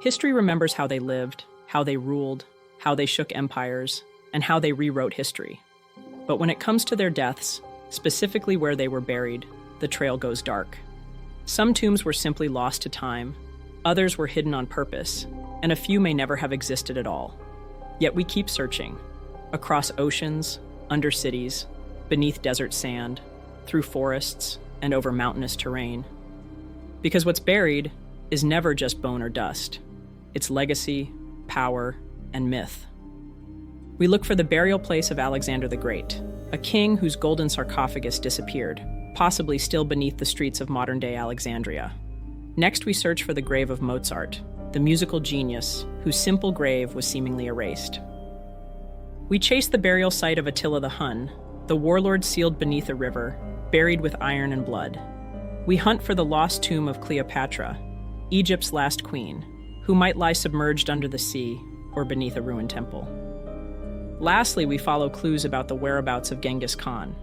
History remembers how they lived, how they ruled, how they shook empires, and how they rewrote history. But when it comes to their deaths, specifically where they were buried, the trail goes dark. Some tombs were simply lost to time, others were hidden on purpose, and a few may never have existed at all. Yet we keep searching, across oceans, under cities, beneath desert sand, through forests, and over mountainous terrain. Because what's buried is never just bone or dust. It's legacy, power, and myth. We look for the burial place of Alexander the Great, a king whose golden sarcophagus disappeared, possibly still beneath the streets of modern-day Alexandria. Next, we search for the grave of Mozart, the musical genius whose simple grave was seemingly erased. We chase the burial site of Attila the Hun, the warlord sealed beneath a river, buried with iron and blood. We hunt for the lost tomb of Cleopatra, Egypt's last queen, who might lie submerged under the sea or beneath a ruined temple. Lastly, we follow clues about the whereabouts of Genghis Khan,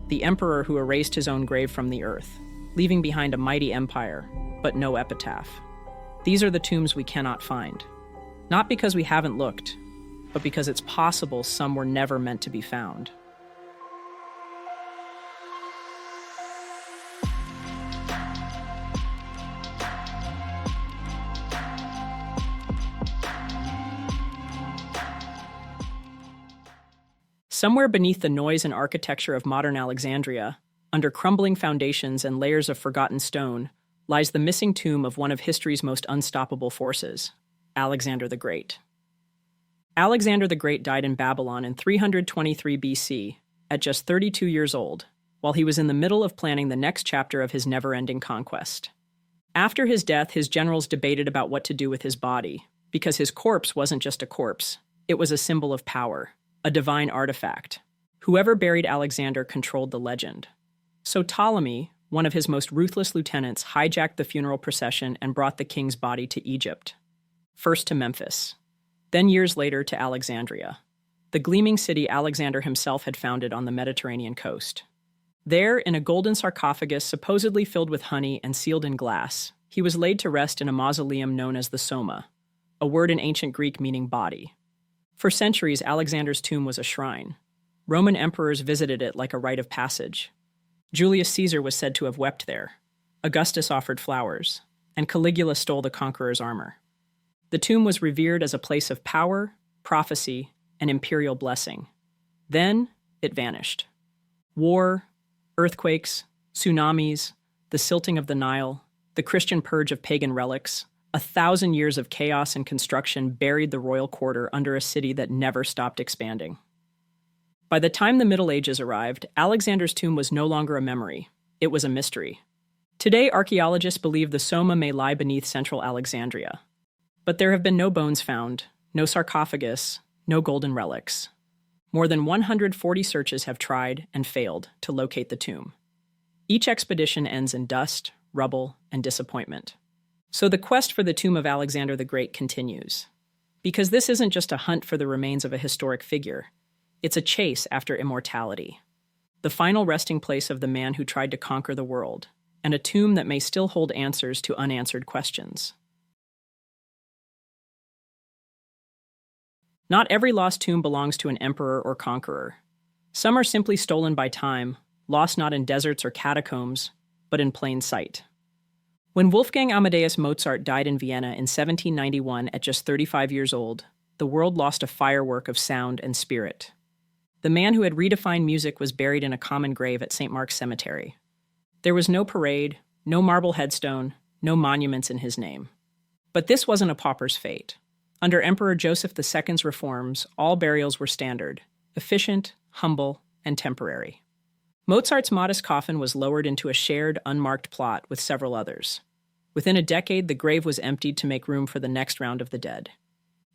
the emperor who erased his own grave from the earth, leaving behind a mighty empire, but no epitaph. These are the tombs we cannot find. Not because we haven't looked, but because it's possible some were never meant to be found. Somewhere beneath the noise and architecture of modern Alexandria, under crumbling foundations and layers of forgotten stone, lies the missing tomb of one of history's most unstoppable forces, Alexander the Great. Alexander the Great died in Babylon in 323 BC, at just 32 years old, while he was in the middle of planning the next chapter of his never-ending conquest. After his death, his generals debated about what to do with his body, because his corpse wasn't just a corpse, it was a symbol of power, a divine artifact. Whoever buried Alexander controlled the legend. So Ptolemy, one of his most ruthless lieutenants, hijacked the funeral procession and brought the king's body to Egypt. First to Memphis, then years later to Alexandria, the gleaming city Alexander himself had founded on the Mediterranean coast. There, in a golden sarcophagus supposedly filled with honey and sealed in glass, he was laid to rest in a mausoleum known as the Soma, a word in ancient Greek meaning body. For centuries, Alexander's tomb was a shrine. Roman emperors visited it like a rite of passage. Julius Caesar was said to have wept there. Augustus offered flowers, and Caligula stole the conqueror's armor. The tomb was revered as a place of power, prophecy, and imperial blessing. Then, it vanished. War, earthquakes, tsunamis, the silting of the Nile, the Christian purge of pagan relics, 1,000 years of chaos and construction buried the royal quarter under a city that never stopped expanding. By the time the Middle Ages arrived, Alexander's tomb was no longer a memory. It was a mystery. Today, archaeologists believe the Soma may lie beneath central Alexandria. But there have been no bones found, no sarcophagus, no golden relics. More than 140 searches have tried and failed to locate the tomb. Each expedition ends in dust, rubble, and disappointment. So the quest for the tomb of Alexander the Great continues. Because this isn't just a hunt for the remains of a historic figure, it's a chase after immortality. The final resting place of the man who tried to conquer the world, and a tomb that may still hold answers to unanswered questions. Not every lost tomb belongs to an emperor or conqueror. Some are simply stolen by time, lost not in deserts or catacombs, but in plain sight. When Wolfgang Amadeus Mozart died in Vienna in 1791 at just 35 years old, the world lost a firework of sound and spirit. The man who had redefined music was buried in a common grave at St. Mark's Cemetery. There was no parade, no marble headstone, no monuments in his name. But this wasn't a pauper's fate. Under Emperor Joseph II's reforms, all burials were standard, efficient, humble, and temporary. Mozart's modest coffin was lowered into a shared, unmarked plot with several others. Within a decade, the grave was emptied to make room for the next round of the dead.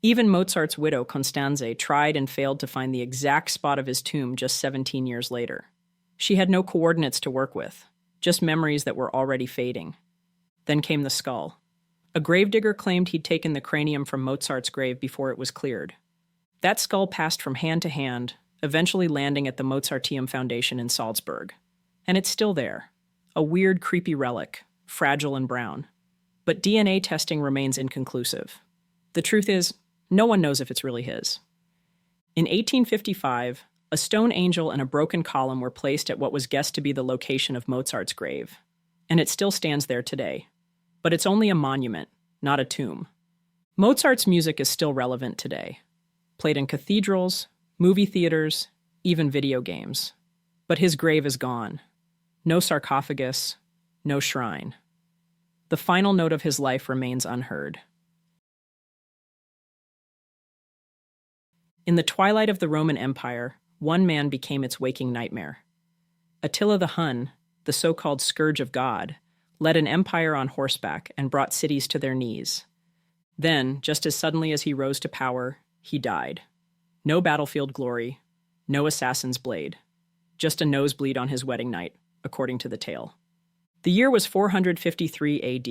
Even Mozart's widow, Constanze, tried and failed to find the exact spot of his tomb just 17 years later. She had no coordinates to work with, just memories that were already fading. Then came the skull. A gravedigger claimed he'd taken the cranium from Mozart's grave before it was cleared. That skull passed from hand to hand, eventually landing at the Mozarteum Foundation in Salzburg. And it's still there, a weird, creepy relic, fragile and brown. But DNA testing remains inconclusive. The truth is, no one knows if it's really his. In 1855, a stone angel and a broken column were placed at what was guessed to be the location of Mozart's grave, and it still stands there today. But it's only a monument, not a tomb. Mozart's music is still relevant today, played in cathedrals, movie theaters, even video games. But his grave is gone. No sarcophagus, no shrine. The final note of his life remains unheard. In the twilight of the Roman Empire, one man became its waking nightmare. Attila the Hun, the so-called Scourge of God, led an empire on horseback and brought cities to their knees. Then, just as suddenly as he rose to power, he died. No battlefield glory, no assassin's blade, just a nosebleed on his wedding night, according to the tale. The year was 453 AD.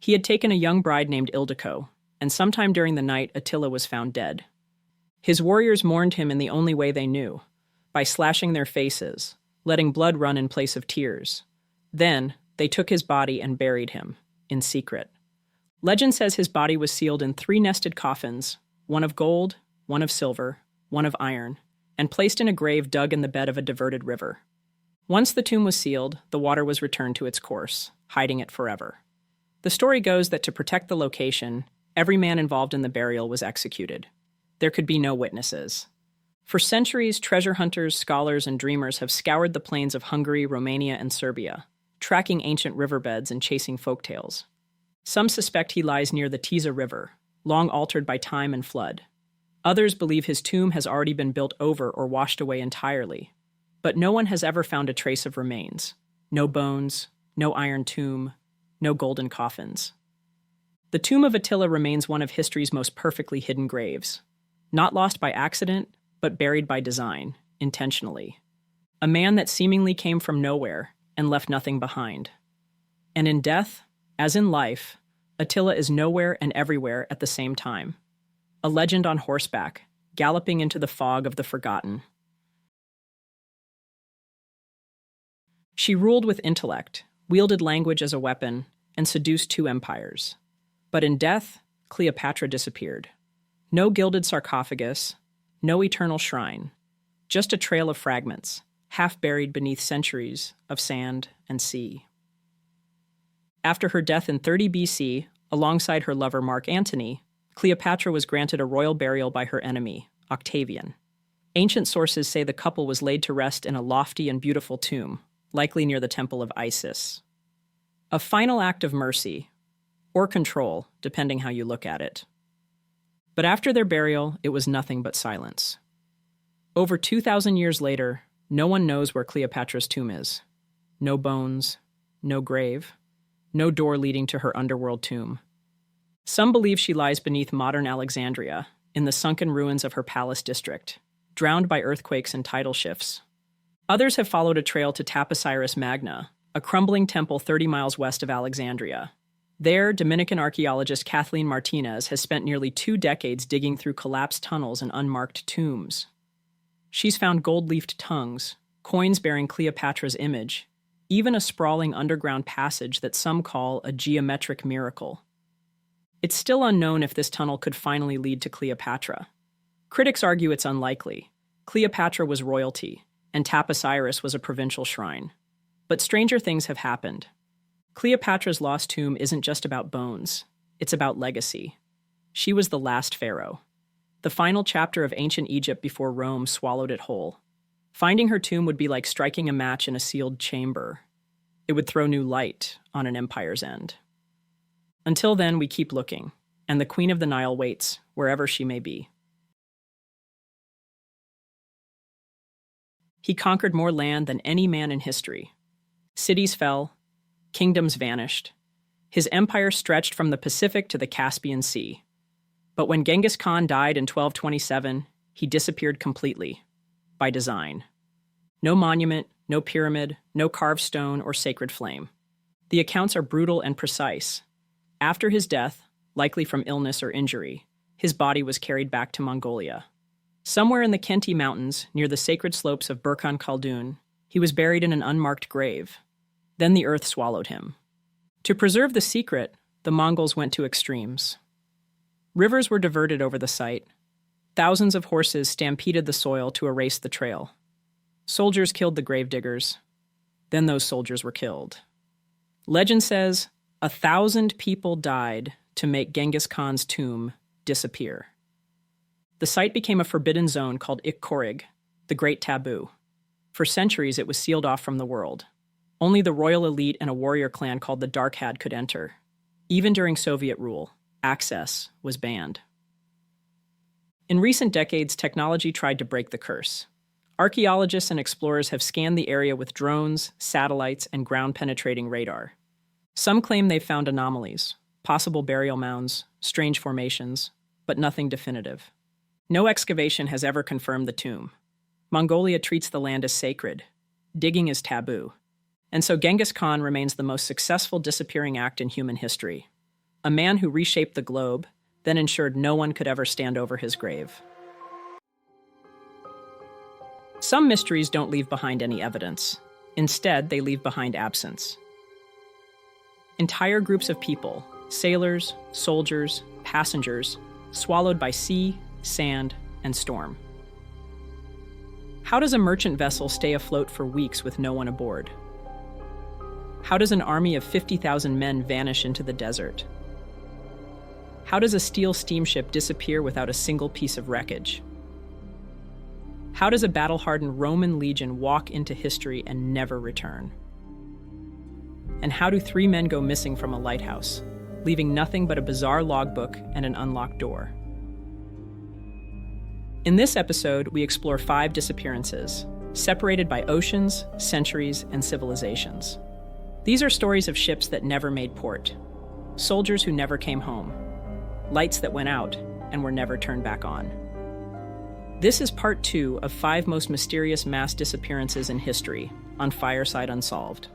He had taken a young bride named Ildiko, and sometime during the night Attila was found dead. His warriors mourned him in the only way they knew, by slashing their faces, letting blood run in place of tears. Then, they took his body and buried him, in secret. Legend says his body was sealed in 3 nested coffins, one of gold, one of silver, one of iron, and placed in a grave dug in the bed of a diverted river. Once the tomb was sealed, the water was returned to its course, hiding it forever. The story goes that to protect the location, every man involved in the burial was executed. There could be no witnesses. For centuries, treasure hunters, scholars, and dreamers have scoured the plains of Hungary, Romania, and Serbia, tracking ancient riverbeds and chasing folktales. Some suspect he lies near the Tisa River, long altered by time and flood. Others believe his tomb has already been built over or washed away entirely. But no one has ever found a trace of remains. No bones, no iron tomb, no golden coffins. The tomb of Attila remains one of history's most perfectly hidden graves. Not lost by accident, but buried by design, intentionally. A man that seemingly came from nowhere and left nothing behind. And in death, as in life, Attila is nowhere and everywhere at the same time. A legend on horseback, galloping into the fog of the forgotten. She ruled with intellect, wielded language as a weapon, and seduced 2 empires. But in death, Cleopatra disappeared. No gilded sarcophagus, no eternal shrine, just a trail of fragments, half buried beneath centuries of sand and sea. After her death in 30 BC, alongside her lover Mark Antony, Cleopatra was granted a royal burial by her enemy, Octavian. Ancient sources say the couple was laid to rest in a lofty and beautiful tomb, likely near the temple of Isis. A final act of mercy, or control, depending how you look at it. But after their burial, it was nothing but silence. Over 2,000 years later, no one knows where Cleopatra's tomb is. No bones, no grave, no door leading to her underworld tomb. Some believe she lies beneath modern Alexandria, in the sunken ruins of her palace district, drowned by earthquakes and tidal shifts. Others have followed a trail to Taposiris Magna, a crumbling temple 30 miles west of Alexandria. There, Dominican archaeologist Kathleen Martinez has spent nearly 2 decades digging through collapsed tunnels and unmarked tombs. She's found gold-leafed tongues, coins bearing Cleopatra's image, even a sprawling underground passage that some call a geometric miracle. It's still unknown if this tunnel could finally lead to Cleopatra. Critics argue it's unlikely. Cleopatra was royalty, and Taposiris was a provincial shrine. But stranger things have happened. Cleopatra's lost tomb isn't just about bones, it's about legacy. She was the last pharaoh, the final chapter of ancient Egypt before Rome swallowed it whole. Finding her tomb would be like striking a match in a sealed chamber. It would throw new light on an empire's end. Until then, we keep looking, and the Queen of the Nile waits, wherever she may be. He conquered more land than any man in history. Cities fell, kingdoms vanished. His empire stretched from the Pacific to the Caspian Sea. But when Genghis Khan died in 1227, he disappeared completely, by design. No monument, no pyramid, no carved stone or sacred flame. The accounts are brutal and precise. After his death, likely from illness or injury, his body was carried back to Mongolia. Somewhere in the Khenti Mountains, near the sacred slopes of Burkhan Khaldun, he was buried in an unmarked grave. Then the earth swallowed him. To preserve the secret, the Mongols went to extremes. Rivers were diverted over the site. Thousands of horses stampeded the soil to erase the trail. Soldiers killed the gravediggers. Then those soldiers were killed. Legend says 1,000 people died to make Genghis Khan's tomb disappear. The site became a forbidden zone called Ik-Korig, the Great Taboo. For centuries, it was sealed off from the world. Only the royal elite and a warrior clan called the Darkhad could enter. Even during Soviet rule, access was banned. In recent decades, technology tried to break the curse. Archaeologists and explorers have scanned the area with drones, satellites, and ground-penetrating radar. Some claim they've found anomalies, possible burial mounds, strange formations, but nothing definitive. No excavation has ever confirmed the tomb. Mongolia treats the land as sacred. Digging is taboo. And so Genghis Khan remains the most successful disappearing act in human history. A man who reshaped the globe, then ensured no one could ever stand over his grave. Some mysteries don't leave behind any evidence. Instead, they leave behind absence. Entire groups of people, sailors, soldiers, passengers, swallowed by sea, sand, and storm. How does a merchant vessel stay afloat for weeks with no one aboard? How does an army of 50,000 men vanish into the desert? How does a steel steamship disappear without a single piece of wreckage? How does a battle-hardened Roman legion walk into history and never return? And how do 3 men go missing from a lighthouse, leaving nothing but a bizarre logbook and an unlocked door? In this episode, we explore 5 disappearances, separated by oceans, centuries, and civilizations. These are stories of ships that never made port, soldiers who never came home, lights that went out and were never turned back on. This is part 2 of 5 most mysterious mass disappearances in history on Fireside Unsolved.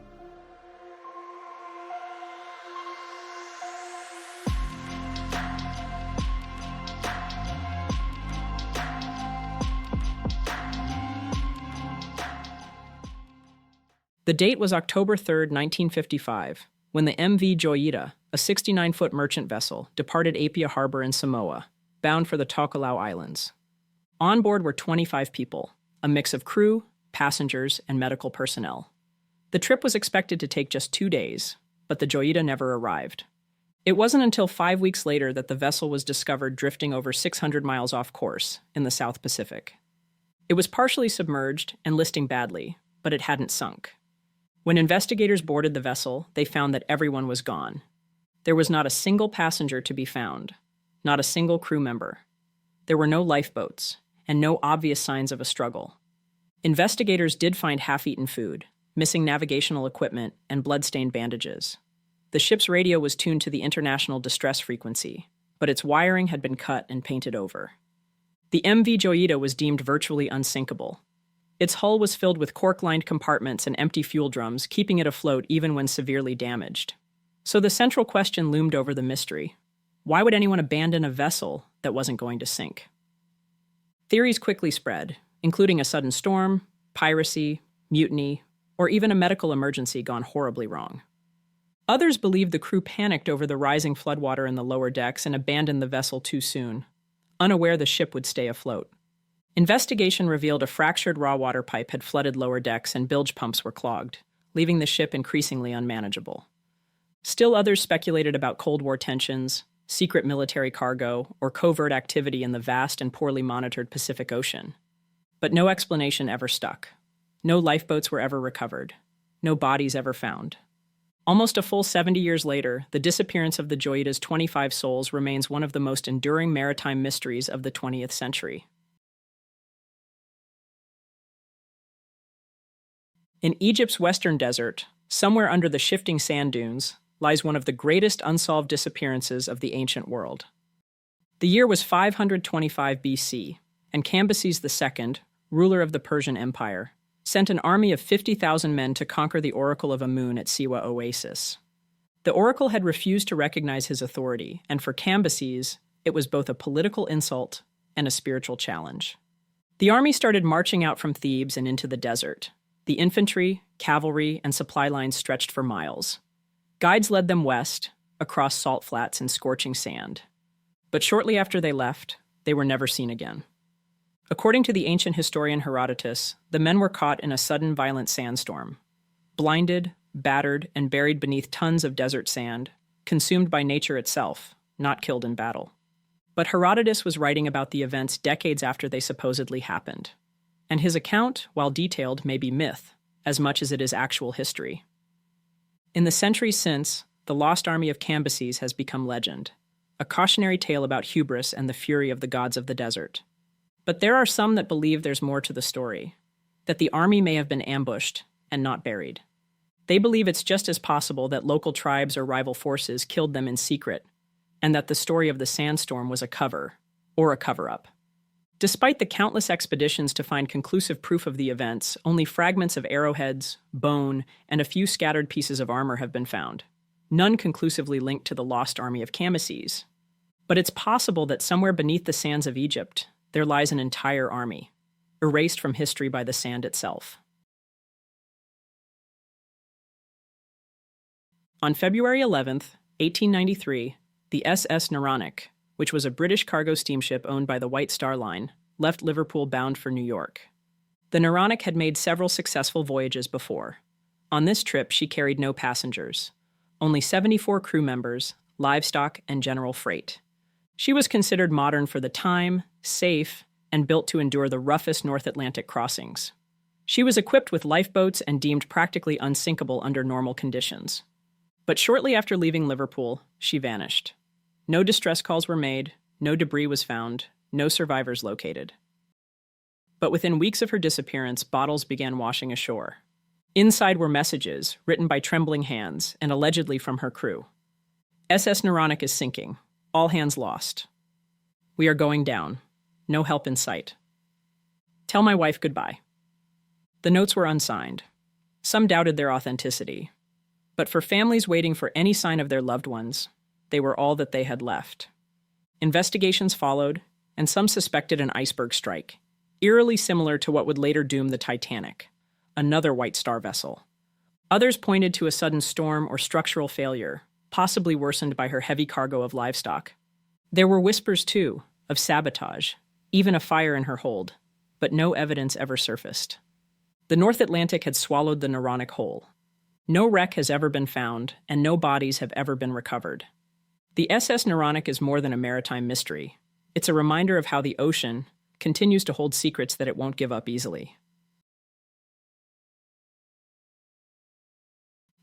The date was October 3, 1955, when the MV Joyita, a 69-foot merchant vessel, departed Apia Harbor in Samoa, bound for the Tokelau Islands. On board were 25 people, a mix of crew, passengers, and medical personnel. The trip was expected to take just 2 days, but the Joyita never arrived. It wasn't until 5 weeks later that the vessel was discovered drifting over 600 miles off course in the South Pacific. It was partially submerged and listing badly, but it hadn't sunk. When investigators boarded the vessel, they found that everyone was gone. There was not a single passenger to be found, not a single crew member. There were no lifeboats, and no obvious signs of a struggle. Investigators did find half-eaten food, missing navigational equipment, and blood-stained bandages. The ship's radio was tuned to the international distress frequency, but its wiring had been cut and painted over. The MV Joyita was deemed virtually unsinkable. Its hull was filled with cork-lined compartments and empty fuel drums, keeping it afloat even when severely damaged. So the central question loomed over the mystery. Why would anyone abandon a vessel that wasn't going to sink? Theories quickly spread, including a sudden storm, piracy, mutiny, or even a medical emergency gone horribly wrong. Others believed the crew panicked over the rising floodwater in the lower decks and abandoned the vessel too soon, unaware the ship would stay afloat. Investigation revealed a fractured raw water pipe had flooded lower decks and bilge pumps were clogged, leaving the ship increasingly unmanageable. Still others speculated about Cold War tensions, secret military cargo, or covert activity in the vast and poorly monitored Pacific Ocean. But no explanation ever stuck. No lifeboats were ever recovered. No bodies ever found. Almost a full 70 years later, the disappearance of the Joyita's 25 souls remains one of the most enduring maritime mysteries of the 20th century. In Egypt's western desert, somewhere under the shifting sand dunes, lies one of the greatest unsolved disappearances of the ancient world. The year was 525 BC, and Cambyses II, ruler of the Persian Empire, sent an army of 50,000 men to conquer the Oracle of Amun at Siwa Oasis. The oracle had refused to recognize his authority, and for Cambyses, it was both a political insult and a spiritual challenge. The army started marching out from Thebes and into the desert. The infantry, cavalry, and supply lines stretched for miles. Guides led them west, across salt flats and scorching sand. But shortly after they left, they were never seen again. According to the ancient historian Herodotus, the men were caught in a sudden violent sandstorm. Blinded, battered, and buried beneath tons of desert sand, consumed by nature itself, not killed in battle. But Herodotus was writing about the events decades after they supposedly happened. And his account, while detailed, may be myth, as much as it is actual history. In the centuries since, the lost army of Cambyses has become legend, a cautionary tale about hubris and the fury of the gods of the desert. But there are some that believe there's more to the story, that the army may have been ambushed and not buried. They believe it's just as possible that local tribes or rival forces killed them in secret, and that the story of the sandstorm was a cover, or a cover-up. Despite the countless expeditions to find conclusive proof of the events, only fragments of arrowheads, bone, and a few scattered pieces of armor have been found, none conclusively linked to the lost army of Cambyses. But it's possible that somewhere beneath the sands of Egypt, there lies an entire army, erased from history by the sand itself. On February 11th, 1893, the SS Naronic, which was a British cargo steamship owned by the White Star Line, left Liverpool bound for New York. The Naronic had made several successful voyages before. On this trip, she carried no passengers, only 74 crew members, livestock, and general freight. She was considered modern for the time, safe, and built to endure the roughest North Atlantic crossings. She was equipped with lifeboats and deemed practically unsinkable under normal conditions. But shortly after leaving Liverpool, she vanished. No distress calls were made, no debris was found, no survivors located. But within weeks of her disappearance, bottles began washing ashore. Inside were messages, written by trembling hands, and allegedly from her crew. SS Naronic is sinking. All hands lost. We are going down. No help in sight. Tell my wife goodbye. The notes were unsigned. Some doubted their authenticity. But for families waiting for any sign of their loved ones, they were all that they had left. Investigations followed, and some suspected an iceberg strike, eerily similar to what would later doom the Titanic, another White Star vessel. Others pointed to a sudden storm or structural failure, possibly worsened by her heavy cargo of livestock. There were whispers, too, of sabotage, even a fire in her hold, but no evidence ever surfaced. The North Atlantic had swallowed the Naronic whole. No wreck has ever been found, and no bodies have ever been recovered. The SS Naronic is more than a maritime mystery. It's a reminder of how the ocean continues to hold secrets that it won't give up easily.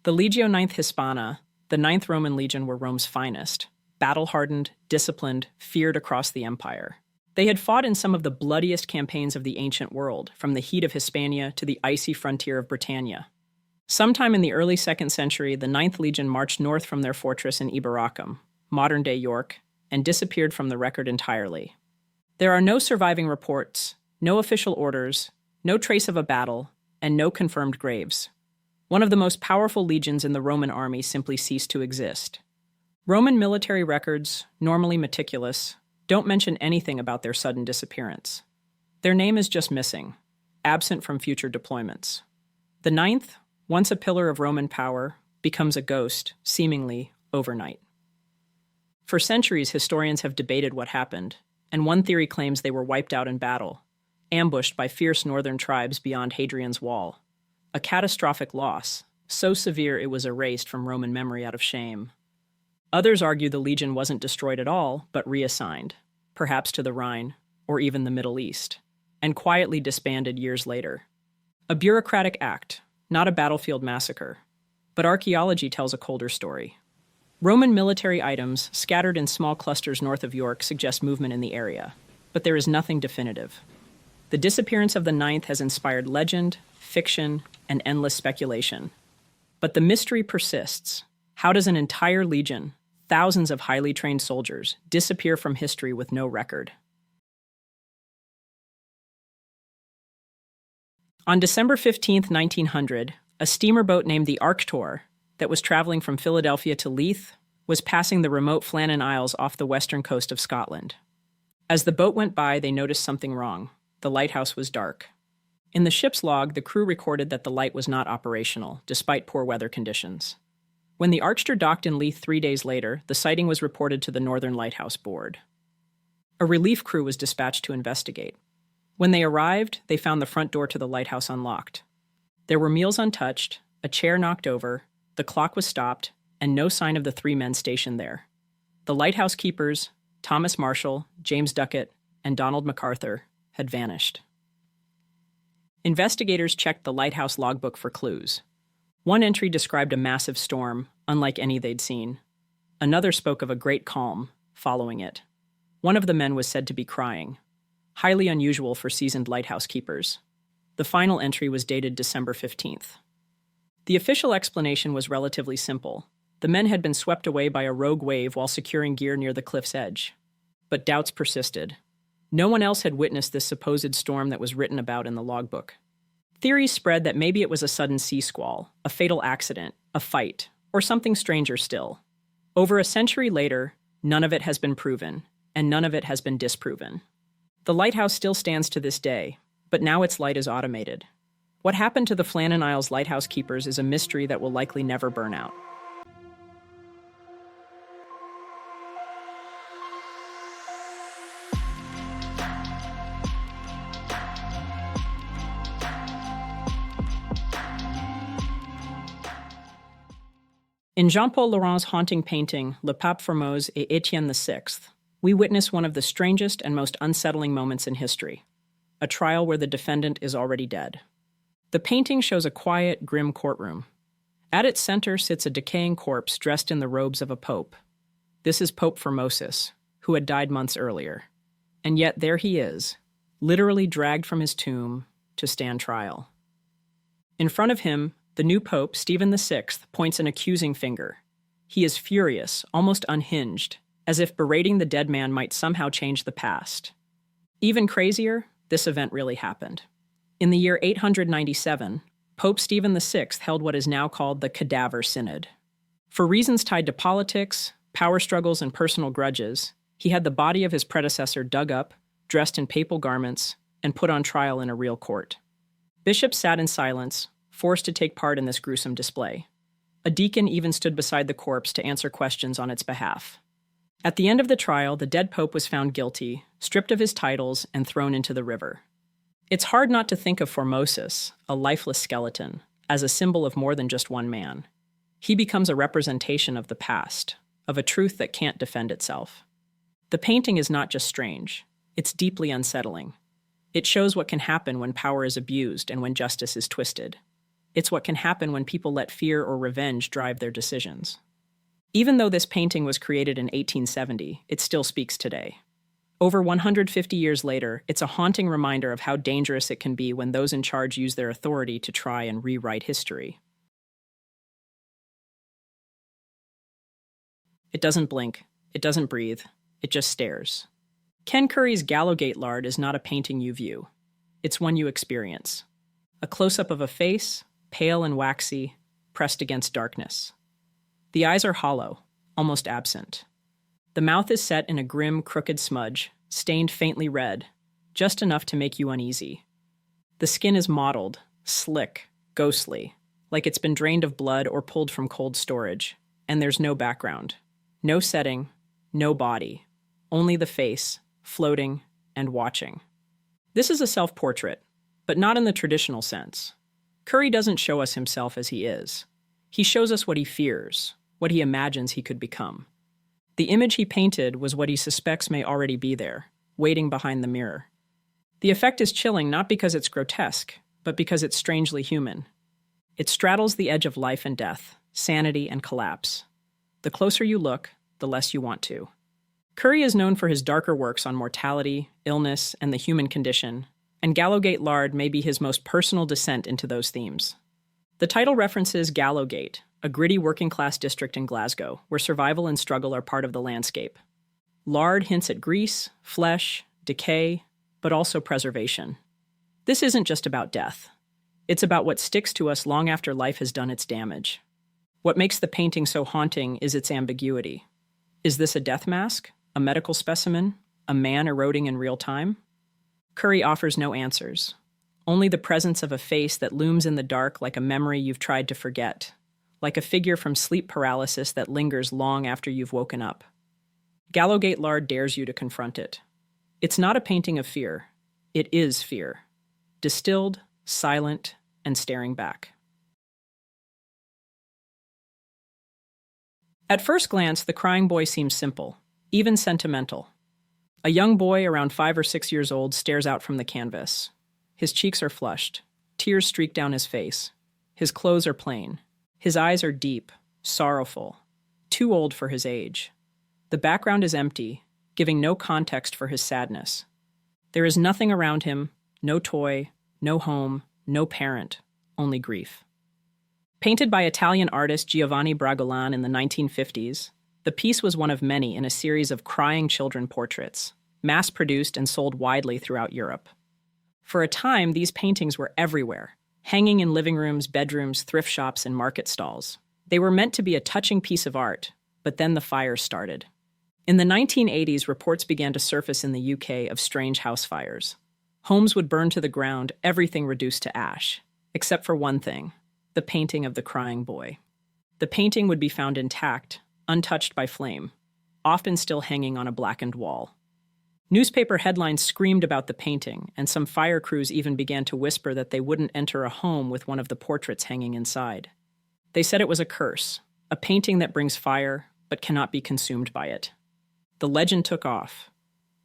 The Legio IX Hispana, the Ninth Roman Legion, were Rome's finest, battle-hardened, disciplined, feared across the empire. They had fought in some of the bloodiest campaigns of the ancient world, from the heat of Hispania to the icy frontier of Britannia. Sometime in the early 2nd century, the Ninth Legion marched north from their fortress in Iberacum, modern-day York, and disappeared from the record entirely. There are no surviving reports, no official orders, no trace of a battle, and no confirmed graves. One of the most powerful legions in the Roman army simply ceased to exist. Roman military records, normally meticulous, don't mention anything about their sudden disappearance. Their name is just missing, absent from future deployments. The Ninth, once a pillar of Roman power, becomes a ghost, seemingly overnight. For centuries, historians have debated what happened, and one theory claims they were wiped out in battle, ambushed by fierce northern tribes beyond Hadrian's Wall. A catastrophic loss, so severe it was erased from Roman memory out of shame. Others argue the legion wasn't destroyed at all, but reassigned, perhaps to the Rhine, or even the Middle East, and quietly disbanded years later. A bureaucratic act, not a battlefield massacre. But archaeology tells a colder story. Roman military items, scattered in small clusters north of York, suggest movement in the area, but there is nothing definitive. The disappearance of the Ninth has inspired legend, fiction, and endless speculation. But the mystery persists. How does an entire legion, thousands of highly trained soldiers, disappear from history with no record? On December 15, 1900, a steamer boat named the Arctur, that was traveling from Philadelphia to Leith, was passing the remote Flannan Isles off the western coast of Scotland. As the boat went by, they noticed something wrong. The lighthouse was dark. In the ship's log, the crew recorded that the light was not operational, despite poor weather conditions. When the Arctur docked in Leith 3 days later, the sighting was reported to the Northern Lighthouse Board. A relief crew was dispatched to investigate. When they arrived, they found the front door to the lighthouse unlocked. There were meals untouched, a chair knocked over, the clock was stopped, and no sign of the three men stationed there. The lighthouse keepers, Thomas Marshall, James Duckett, and Donald MacArthur, had vanished. Investigators checked the lighthouse logbook for clues. One entry described a massive storm, unlike any they'd seen. Another spoke of a great calm following it. One of the men was said to be crying, highly unusual for seasoned lighthouse keepers. The final entry was dated December 15th. The official explanation was relatively simple. The men had been swept away by a rogue wave while securing gear near the cliff's edge. But doubts persisted. No one else had witnessed this supposed storm that was written about in the logbook. Theories spread that maybe it was a sudden sea squall, a fatal accident, a fight, or something stranger still. Over a century later, none of it has been proven, and none of it has been disproven. The lighthouse still stands to this day, but now its light is automated. What happened to the Flannan Isles lighthouse keepers is a mystery that will likely never burn out. In Jean-Paul Laurent's haunting painting, Le Pape Formose et Étienne VI, we witness one of the strangest and most unsettling moments in history, a trial where the defendant is already dead. The painting shows a quiet, grim courtroom. At its center sits a decaying corpse dressed in the robes of a pope. This is Pope Formosus, who had died months earlier. And yet there he is, literally dragged from his tomb to stand trial. In front of him, the new pope, Stephen VI, points an accusing finger. He is furious, almost unhinged, as if berating the dead man might somehow change the past. Even crazier, this event really happened. In the year 897, Pope Stephen VI held what is now called the Cadaver Synod. For reasons tied to politics, power struggles, and personal grudges, he had the body of his predecessor dug up, dressed in papal garments, and put on trial in a real court. Bishops sat in silence, forced to take part in this gruesome display. A deacon even stood beside the corpse to answer questions on its behalf. At the end of the trial, the dead pope was found guilty, stripped of his titles, and thrown into the river. It's hard not to think of Formosus, a lifeless skeleton, as a symbol of more than just one man. He becomes a representation of the past, of a truth that can't defend itself. The painting is not just strange, it's deeply unsettling. It shows what can happen when power is abused and when justice is twisted. It's what can happen when people let fear or revenge drive their decisions. Even though this painting was created in 1870, it still speaks today. Over 150 years later, it's a haunting reminder of how dangerous it can be when those in charge use their authority to try and rewrite history. It doesn't blink, it doesn't breathe, it just stares. Ken Curry's Gallowgate Lard is not a painting you view. It's one you experience. A close-up of a face, pale and waxy, pressed against darkness. The eyes are hollow, almost absent. The mouth is set in a grim, crooked smudge, stained faintly red, just enough to make you uneasy. The skin is mottled, slick, ghostly, like it's been drained of blood or pulled from cold storage, and there's no background. No setting, no body, only the face, floating and watching. This is a self-portrait, but not in the traditional sense. Curry doesn't show us himself as he is. He shows us what he fears, what he imagines he could become. The image he painted was what he suspects may already be there, waiting behind the mirror. The effect is chilling not because it's grotesque, but because it's strangely human. It straddles the edge of life and death, sanity and collapse. The closer you look, the less you want to. Curry is known for his darker works on mortality, illness, and the human condition, and Gallowgate Lard may be his most personal descent into those themes. The title references Gallowgate, a gritty working-class district in Glasgow, where survival and struggle are part of the landscape. Lard hints at grease, flesh, decay, but also preservation. This isn't just about death. It's about what sticks to us long after life has done its damage. What makes the painting so haunting is its ambiguity. Is this a death mask? A medical specimen? A man eroding in real time? Curry offers no answers. Only the presence of a face that looms in the dark like a memory you've tried to forget. Like a figure from sleep paralysis that lingers long after you've woken up. Gallowgate Lard dares you to confront it. It's not a painting of fear. It is fear. Distilled, silent, and staring back. At first glance, the crying boy seems simple, even sentimental. A young boy around 5 or 6 years old stares out from the canvas. His cheeks are flushed. Tears streak down his face. His clothes are plain. His eyes are deep, sorrowful, too old for his age. The background is empty, giving no context for his sadness. There is nothing around him, no toy, no home, no parent, only grief. Painted by Italian artist Giovanni Bragolan in the 1950s, the piece was one of many in a series of crying children portraits, mass-produced and sold widely throughout Europe. For a time, these paintings were everywhere, hanging in living rooms, bedrooms, thrift shops, and market stalls. They were meant to be a touching piece of art, but then the fire started. In the 1980s, reports began to surface in the UK of strange house fires. Homes would burn to the ground, everything reduced to ash, except for one thing: the painting of the crying boy. The painting would be found intact, untouched by flame, often still hanging on a blackened wall. Newspaper headlines screamed about the painting, and some fire crews even began to whisper that they wouldn't enter a home with one of the portraits hanging inside. They said it was a curse, a painting that brings fire but cannot be consumed by it. The legend took off.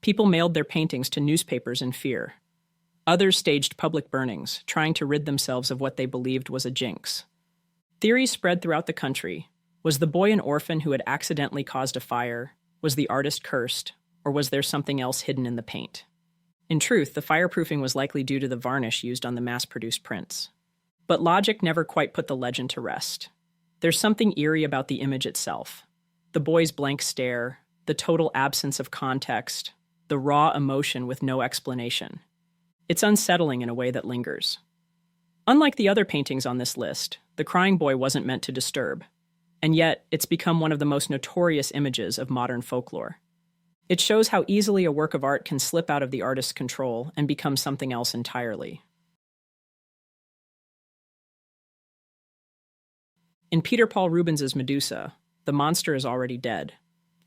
People mailed their paintings to newspapers in fear. Others staged public burnings, trying to rid themselves of what they believed was a jinx. Theories spread throughout the country. Was the boy an orphan who had accidentally caused a fire? Was the artist cursed? Or was there something else hidden in the paint? In truth, the fireproofing was likely due to the varnish used on the mass-produced prints. But logic never quite put the legend to rest. There's something eerie about the image itself. The boy's blank stare, the total absence of context, the raw emotion with no explanation. It's unsettling in a way that lingers. Unlike the other paintings on this list, the crying boy wasn't meant to disturb. And yet, it's become one of the most notorious images of modern folklore. It shows how easily a work of art can slip out of the artist's control and become something else entirely. In Peter Paul Rubens's Medusa, the monster is already dead,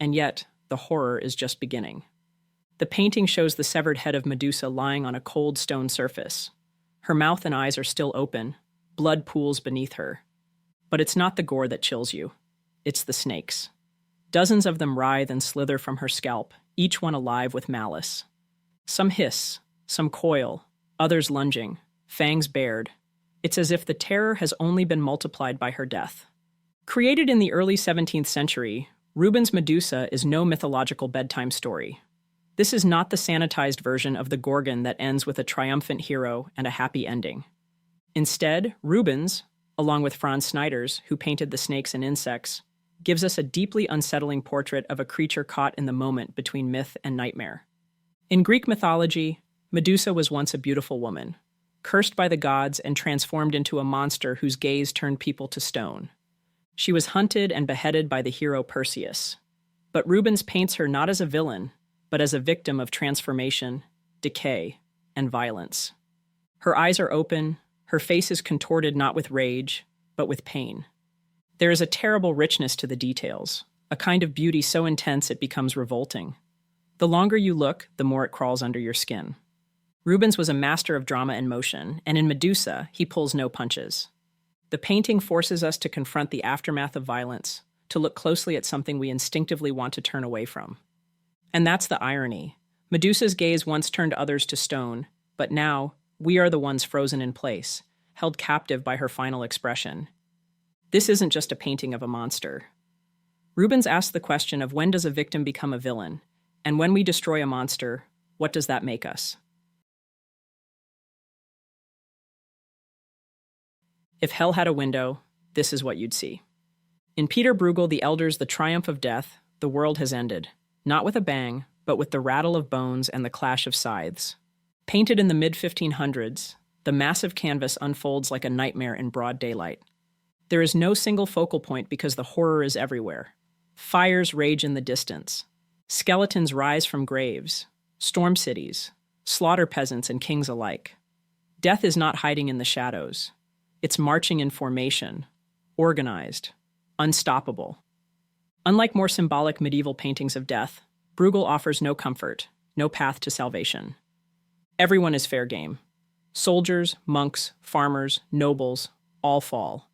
and yet the horror is just beginning. The painting shows the severed head of Medusa lying on a cold stone surface. Her mouth and eyes are still open, blood pools beneath her. But it's not the gore that chills you, it's the snakes. Dozens of them writhe and slither from her scalp, each one alive with malice. Some hiss, some coil, others lunging, fangs bared. It's as if the terror has only been multiplied by her death. Created in the early 17th century, Rubens' Medusa is no mythological bedtime story. This is not the sanitized version of the Gorgon that ends with a triumphant hero and a happy ending. Instead, Rubens, along with Franz Snyders, who painted the snakes and insects, gives us a deeply unsettling portrait of a creature caught in the moment between myth and nightmare. In Greek mythology, Medusa was once a beautiful woman, cursed by the gods and transformed into a monster whose gaze turned people to stone. She was hunted and beheaded by the hero Perseus. But Rubens paints her not as a villain, but as a victim of transformation, decay, and violence. Her eyes are open, her face is contorted not with rage, but with pain. There is a terrible richness to the details, a kind of beauty so intense it becomes revolting. The longer you look, the more it crawls under your skin. Rubens was a master of drama and motion, and in Medusa, he pulls no punches. The painting forces us to confront the aftermath of violence, to look closely at something we instinctively want to turn away from. And that's the irony. Medusa's gaze once turned others to stone, but now, we are the ones frozen in place, held captive by her final expression. This isn't just a painting of a monster. Rubens asks the question of when does a victim become a villain, and when we destroy a monster, what does that make us? If hell had a window, this is what you'd see. In Peter Bruegel the Elder's The Triumph of Death, the world has ended, not with a bang, but with the rattle of bones and the clash of scythes. Painted in the mid-1500s, the massive canvas unfolds like a nightmare in broad daylight. There is no single focal point because the horror is everywhere. Fires rage in the distance. Skeletons rise from graves. Storm cities. Slaughter peasants and kings alike. Death is not hiding in the shadows. It's marching in formation. Organized. Unstoppable. Unlike more symbolic medieval paintings of death, Bruegel offers no comfort, no path to salvation. Everyone is fair game. Soldiers, monks, farmers, nobles, all fall.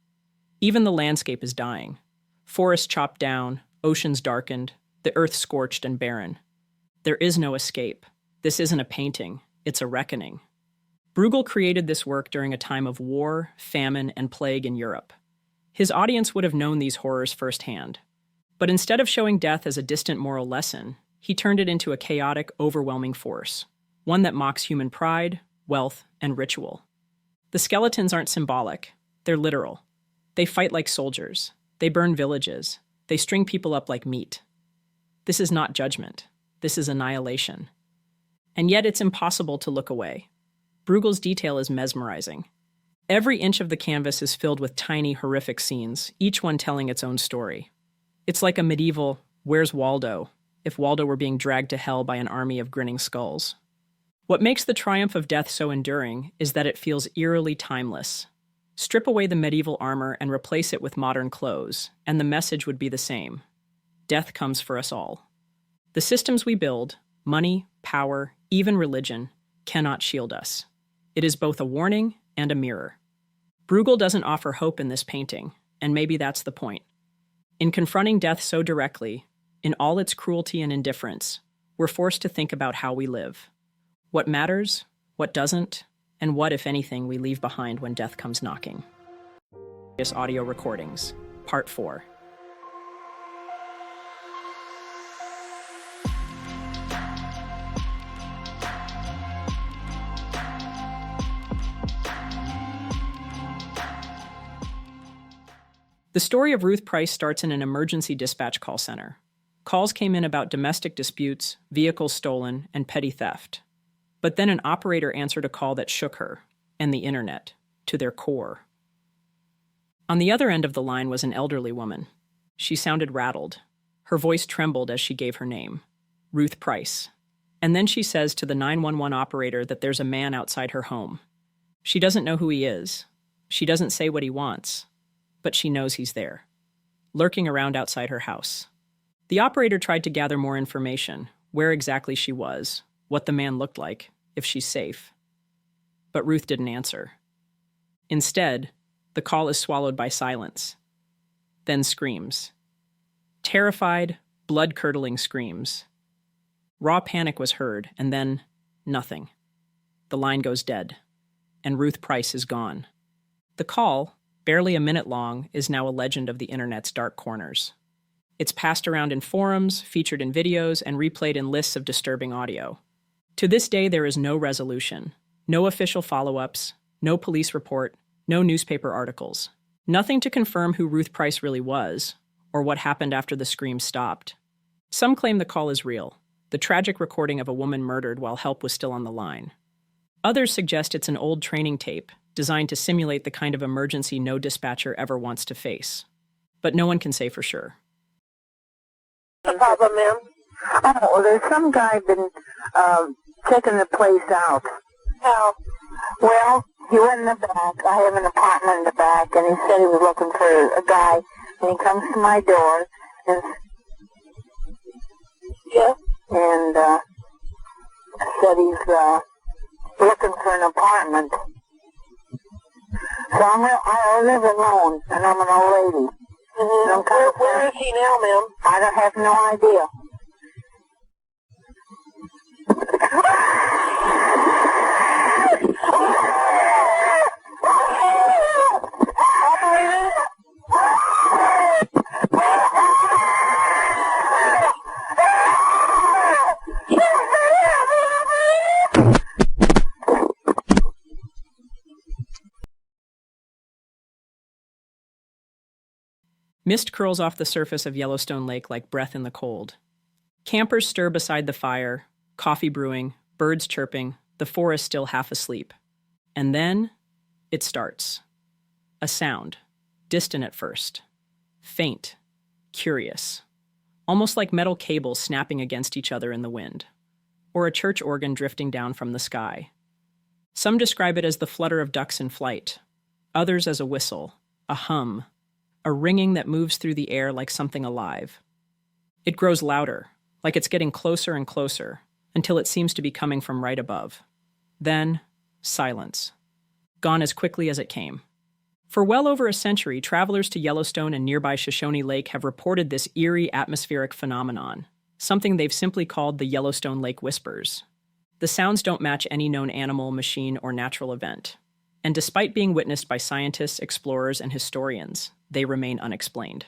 Even the landscape is dying. Forests chopped down, oceans darkened, the earth scorched and barren. There is no escape. This isn't a painting, it's a reckoning. Bruegel created this work during a time of war, famine, and plague in Europe. His audience would have known these horrors firsthand. But instead of showing death as a distant moral lesson, he turned it into a chaotic, overwhelming force, one that mocks human pride, wealth, and ritual. The skeletons aren't symbolic, they're literal. They fight like soldiers, they burn villages, they string people up like meat. This is not judgment, this is annihilation. And yet it's impossible to look away. Bruegel's detail is mesmerizing. Every inch of the canvas is filled with tiny, horrific scenes, each one telling its own story. It's like a medieval, "Where's Waldo?" if Waldo were being dragged to hell by an army of grinning skulls. What makes the triumph of death so enduring is that it feels eerily timeless. Strip away the medieval armor and replace it with modern clothes, and the message would be the same. Death comes for us all. The systems we build, money, power, even religion, cannot shield us. It is both a warning and a mirror. Bruegel doesn't offer hope in this painting, and maybe that's the point. In confronting death so directly, in all its cruelty and indifference, we're forced to think about how we live. What matters, what doesn't, and what, if anything, we leave behind when death comes knocking. Audio Recordings, Part 4. The story of Ruth Price starts in an emergency dispatch call center. Calls came in about domestic disputes, vehicles stolen, and petty theft. But then an operator answered a call that shook her, and the internet, to their core. On the other end of the line was an elderly woman. She sounded rattled. Her voice trembled as she gave her name, Ruth Price. And then she says to the 911 operator that there's a man outside her home. She doesn't know who he is. She doesn't say what he wants. But she knows he's there, lurking around outside her house. The operator tried to gather more information, where exactly she was, what the man looked like, if she's safe. But Ruth didn't answer. Instead, the call is swallowed by silence. Then screams. Terrified, blood-curdling screams. Raw panic was heard, and then nothing. The line goes dead, and Ruth Price is gone. The call, barely a minute long, is now a legend of the internet's dark corners. It's passed around in forums, featured in videos, and replayed in lists of disturbing audio. To this day, there is no resolution, no official follow-ups, no police report, no newspaper articles. Nothing to confirm who Ruth Price really was, or what happened after the screams stopped. Some claim the call is real, the tragic recording of a woman murdered while help was still on the line. Others suggest it's an old training tape, designed to simulate the kind of emergency no dispatcher ever wants to face. But no one can say for sure. No problem, ma'am. Oh, well, there's some guy been checking the place out. How? Well, he went in the back. I have an apartment in the back, and he said he was looking for a guy. And he comes to my door, and yeah, and said he's looking for an apartment. So I live alone, and I'm an old lady. Mm-hmm. Where is he now, ma'am? I don't have no idea. Mist curls off the surface of Yellowstone Lake like breath in the cold. Campers stir beside the fire, coffee brewing, birds chirping, the forest still half asleep. And then, it starts. A sound, distant at first. Faint, curious. Almost like metal cables snapping against each other in the wind. Or a church organ drifting down from the sky. Some describe it as the flutter of ducks in flight. Others as a whistle, a hum, a ringing that moves through the air like something alive. It grows louder, like it's getting closer and closer, until it seems to be coming from right above. Then, silence. Gone as quickly as it came. For well over a century, travelers to Yellowstone and nearby Shoshone Lake have reported this eerie atmospheric phenomenon, something they've simply called the Yellowstone Lake Whispers. The sounds don't match any known animal, machine, or natural event. And despite being witnessed by scientists, explorers, and historians, they remain unexplained.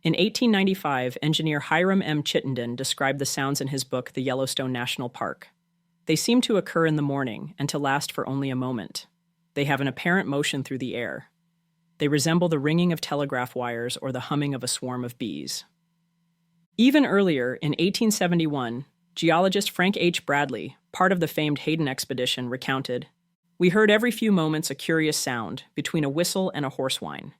In 1895, engineer Hiram M. Chittenden described the sounds in his book, The Yellowstone National Park. They seem to occur in the morning and to last for only a moment. They have an apparent motion through the air. They resemble the ringing of telegraph wires or the humming of a swarm of bees. Even earlier, in 1871, geologist Frank H. Bradley, part of the famed Hayden expedition, recounted, "We heard every few moments a curious sound, between a whistle and a horse whine.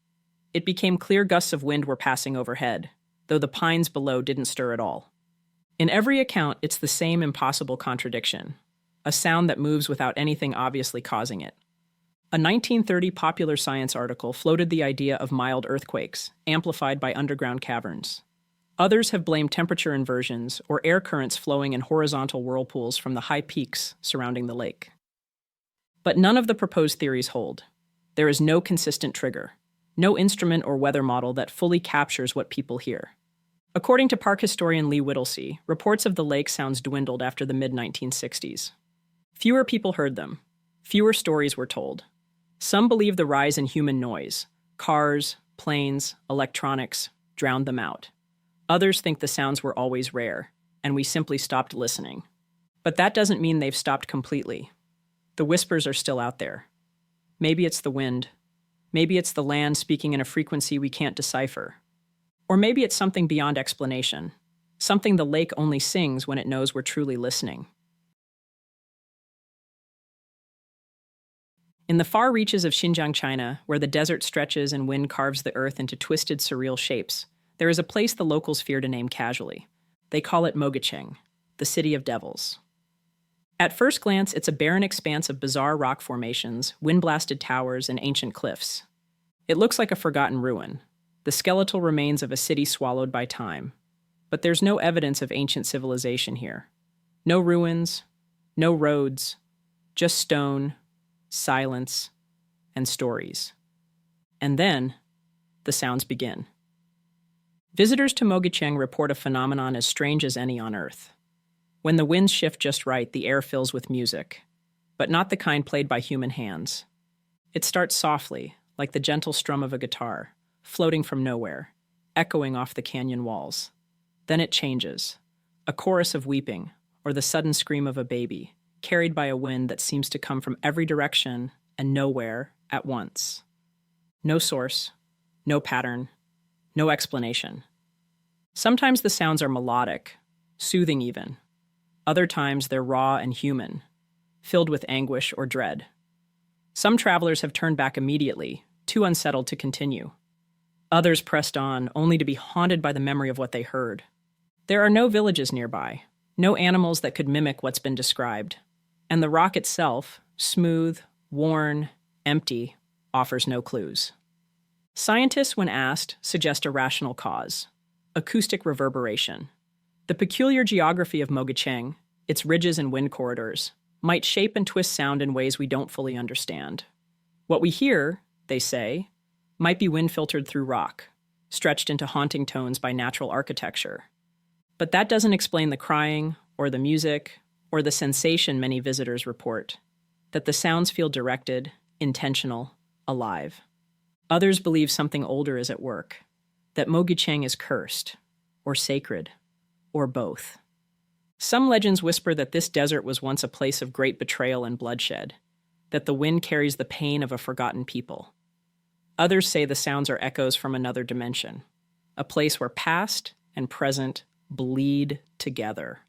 It became clear gusts of wind were passing overhead, though the pines below didn't stir at all." In every account, it's the same impossible contradiction, a sound that moves without anything obviously causing it. A 1930 Popular Science article floated the idea of mild earthquakes, amplified by underground caverns. Others have blamed temperature inversions or air currents flowing in horizontal whirlpools from the high peaks surrounding the lake. But none of the proposed theories hold. There is no consistent trigger. No instrument or weather model that fully captures what people hear. According to park historian Lee Whittlesey, reports of the lake sounds dwindled after the mid-1960s. Fewer people heard them. Fewer stories were told. Some believe the rise in human noise, cars, planes, electronics, drowned them out. Others think the sounds were always rare, and we simply stopped listening. But that doesn't mean they've stopped completely. The whispers are still out there. Maybe it's the wind. Maybe it's the land speaking in a frequency we can't decipher. Or maybe it's something beyond explanation, something the lake only sings when it knows we're truly listening. In the far reaches of Xinjiang, China, where the desert stretches and wind carves the earth into twisted, surreal shapes, there is a place the locals fear to name casually. They call it Mogecheng, the City of Devils. At first glance, it's a barren expanse of bizarre rock formations, wind-blasted towers, and ancient cliffs. It looks like a forgotten ruin, the skeletal remains of a city swallowed by time. But there's no evidence of ancient civilization here. No ruins, no roads, just stone, silence, and stories. And then, the sounds begin. Visitors to Mogecheng report a phenomenon as strange as any on Earth. When the winds shift just right, the air fills with music, but not the kind played by human hands. It starts softly, like the gentle strum of a guitar, floating from nowhere, echoing off the canyon walls. Then it changes, a chorus of weeping, or the sudden scream of a baby, carried by a wind that seems to come from every direction and nowhere at once. No source, no pattern, no explanation. Sometimes the sounds are melodic, soothing even. Other times they're raw and human, filled with anguish or dread. Some travelers have turned back immediately, too unsettled to continue. Others pressed on, only to be haunted by the memory of what they heard. There are no villages nearby, no animals that could mimic what's been described. And the rock itself, smooth, worn, empty, offers no clues. Scientists, when asked, suggest a rational cause: acoustic reverberation. The peculiar geography of Mogecheng, its ridges and wind corridors, might shape and twist sound in ways we don't fully understand. What we hear, they say, might be wind filtered through rock, stretched into haunting tones by natural architecture. But that doesn't explain the crying, or the music, or the sensation many visitors report, that the sounds feel directed, intentional, alive. Others believe something older is at work, that Mogecheng is cursed, or sacred, or both. Some legends whisper that this desert was once a place of great betrayal and bloodshed, that the wind carries the pain of a forgotten people. Others say the sounds are echoes from another dimension, a place where past and present bleed together.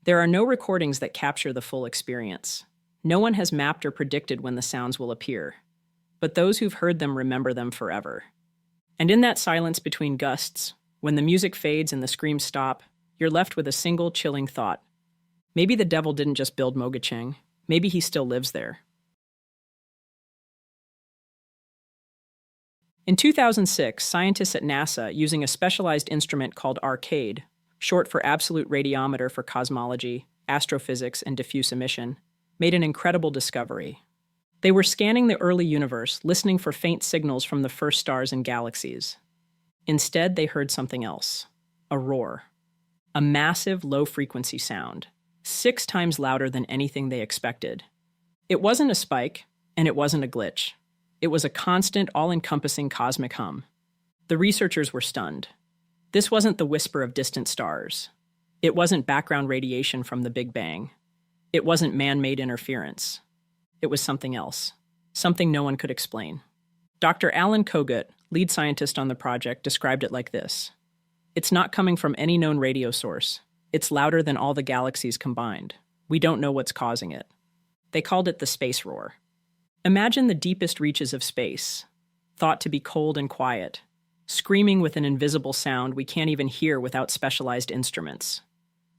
There are no recordings that capture the full experience. No one has mapped or predicted when the sounds will appear, but those who've heard them remember them forever. And in that silence between gusts, when the music fades and the screams stop, you're left with a single chilling thought. Maybe the devil didn't just build Mogacheng. Maybe he still lives there. In 2006, scientists at NASA, using a specialized instrument called ARCADE, short for Absolute Radiometer for Cosmology, Astrophysics, and Diffuse Emission, made an incredible discovery. They were scanning the early universe, listening for faint signals from the first stars and galaxies. Instead, they heard something else. A roar. A massive, low-frequency sound, 6 times louder than anything they expected. It wasn't a spike, and it wasn't a glitch. It was a constant, all-encompassing cosmic hum. The researchers were stunned. This wasn't the whisper of distant stars. It wasn't background radiation from the Big Bang. It wasn't man-made interference. It was something else. Something no one could explain. Dr. Alan Kogut, lead scientist on the project, described it like this. It's not coming from any known radio source. It's louder than all the galaxies combined. We don't know what's causing it. They called it the space roar. Imagine the deepest reaches of space, thought to be cold and quiet, screaming with an invisible sound we can't even hear without specialized instruments.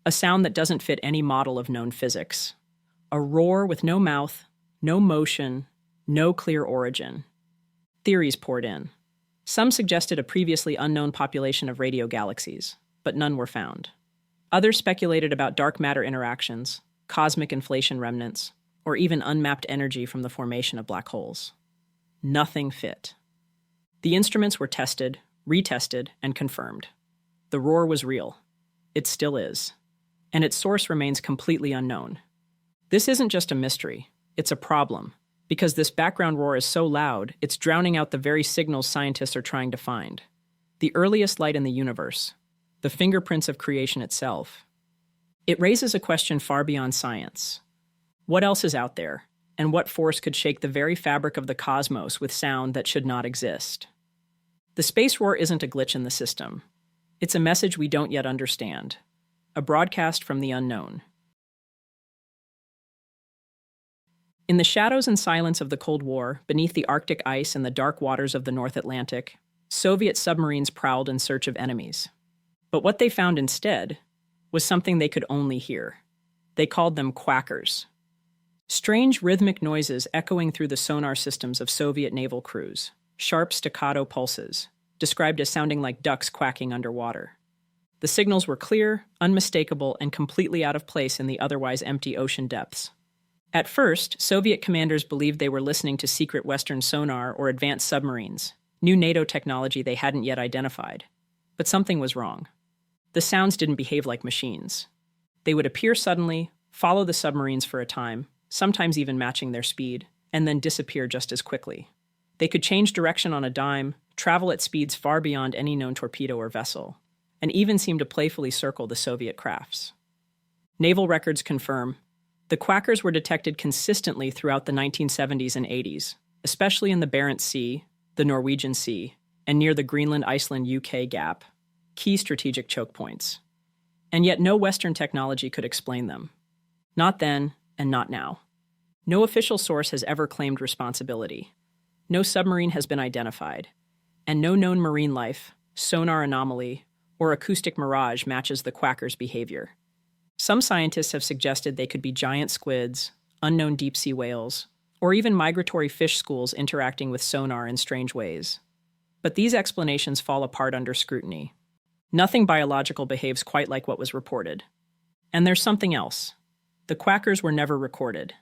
A sound that doesn't fit any model of known physics. A roar with no mouth, no motion, no clear origin. Theories poured in. Some suggested a previously unknown population of radio galaxies, but none were found. Others speculated about dark matter interactions, cosmic inflation remnants, or even unmapped energy from the formation of black holes. Nothing fit. The instruments were tested, retested, and confirmed. The roar was real. It still is. And its source remains completely unknown. This isn't just a mystery. It's a problem, because this background roar is so loud, it's drowning out the very signals scientists are trying to find. The earliest light in the universe, the fingerprints of creation itself. It raises a question far beyond science. What else is out there, and what force could shake the very fabric of the cosmos with sound that should not exist? The space roar isn't a glitch in the system. It's a message we don't yet understand. A broadcast from the unknown. In the shadows and silence of the Cold War, beneath the Arctic ice and the dark waters of the North Atlantic, Soviet submarines prowled in search of enemies. But what they found instead was something they could only hear. They called them quackers. Strange rhythmic noises echoing through the sonar systems of Soviet naval crews, sharp staccato pulses, described as sounding like ducks quacking underwater. The signals were clear, unmistakable, and completely out of place in the otherwise empty ocean depths. At first, Soviet commanders believed they were listening to secret Western sonar or advanced submarines, new NATO technology they hadn't yet identified. But something was wrong. The sounds didn't behave like machines. They would appear suddenly, follow the submarines for a time, sometimes even matching their speed, and then disappear just as quickly. They could change direction on a dime, travel at speeds far beyond any known torpedo or vessel, and even seem to playfully circle the Soviet crafts. Naval records confirm the quackers were detected consistently throughout the 1970s and 80s, especially in the Barents Sea, the Norwegian Sea, and near the Greenland-Iceland-UK gap, key strategic choke points. And yet no Western technology could explain them. Not then, and not now. No official source has ever claimed responsibility. No submarine has been identified. And no known marine life, sonar anomaly, or acoustic mirage matches the quackers' behavior. Some scientists have suggested they could be giant squids, unknown deep-sea whales, or even migratory fish schools interacting with sonar in strange ways. But these explanations fall apart under scrutiny. Nothing biological behaves quite like what was reported. And there's something else. The quackers were never recorded.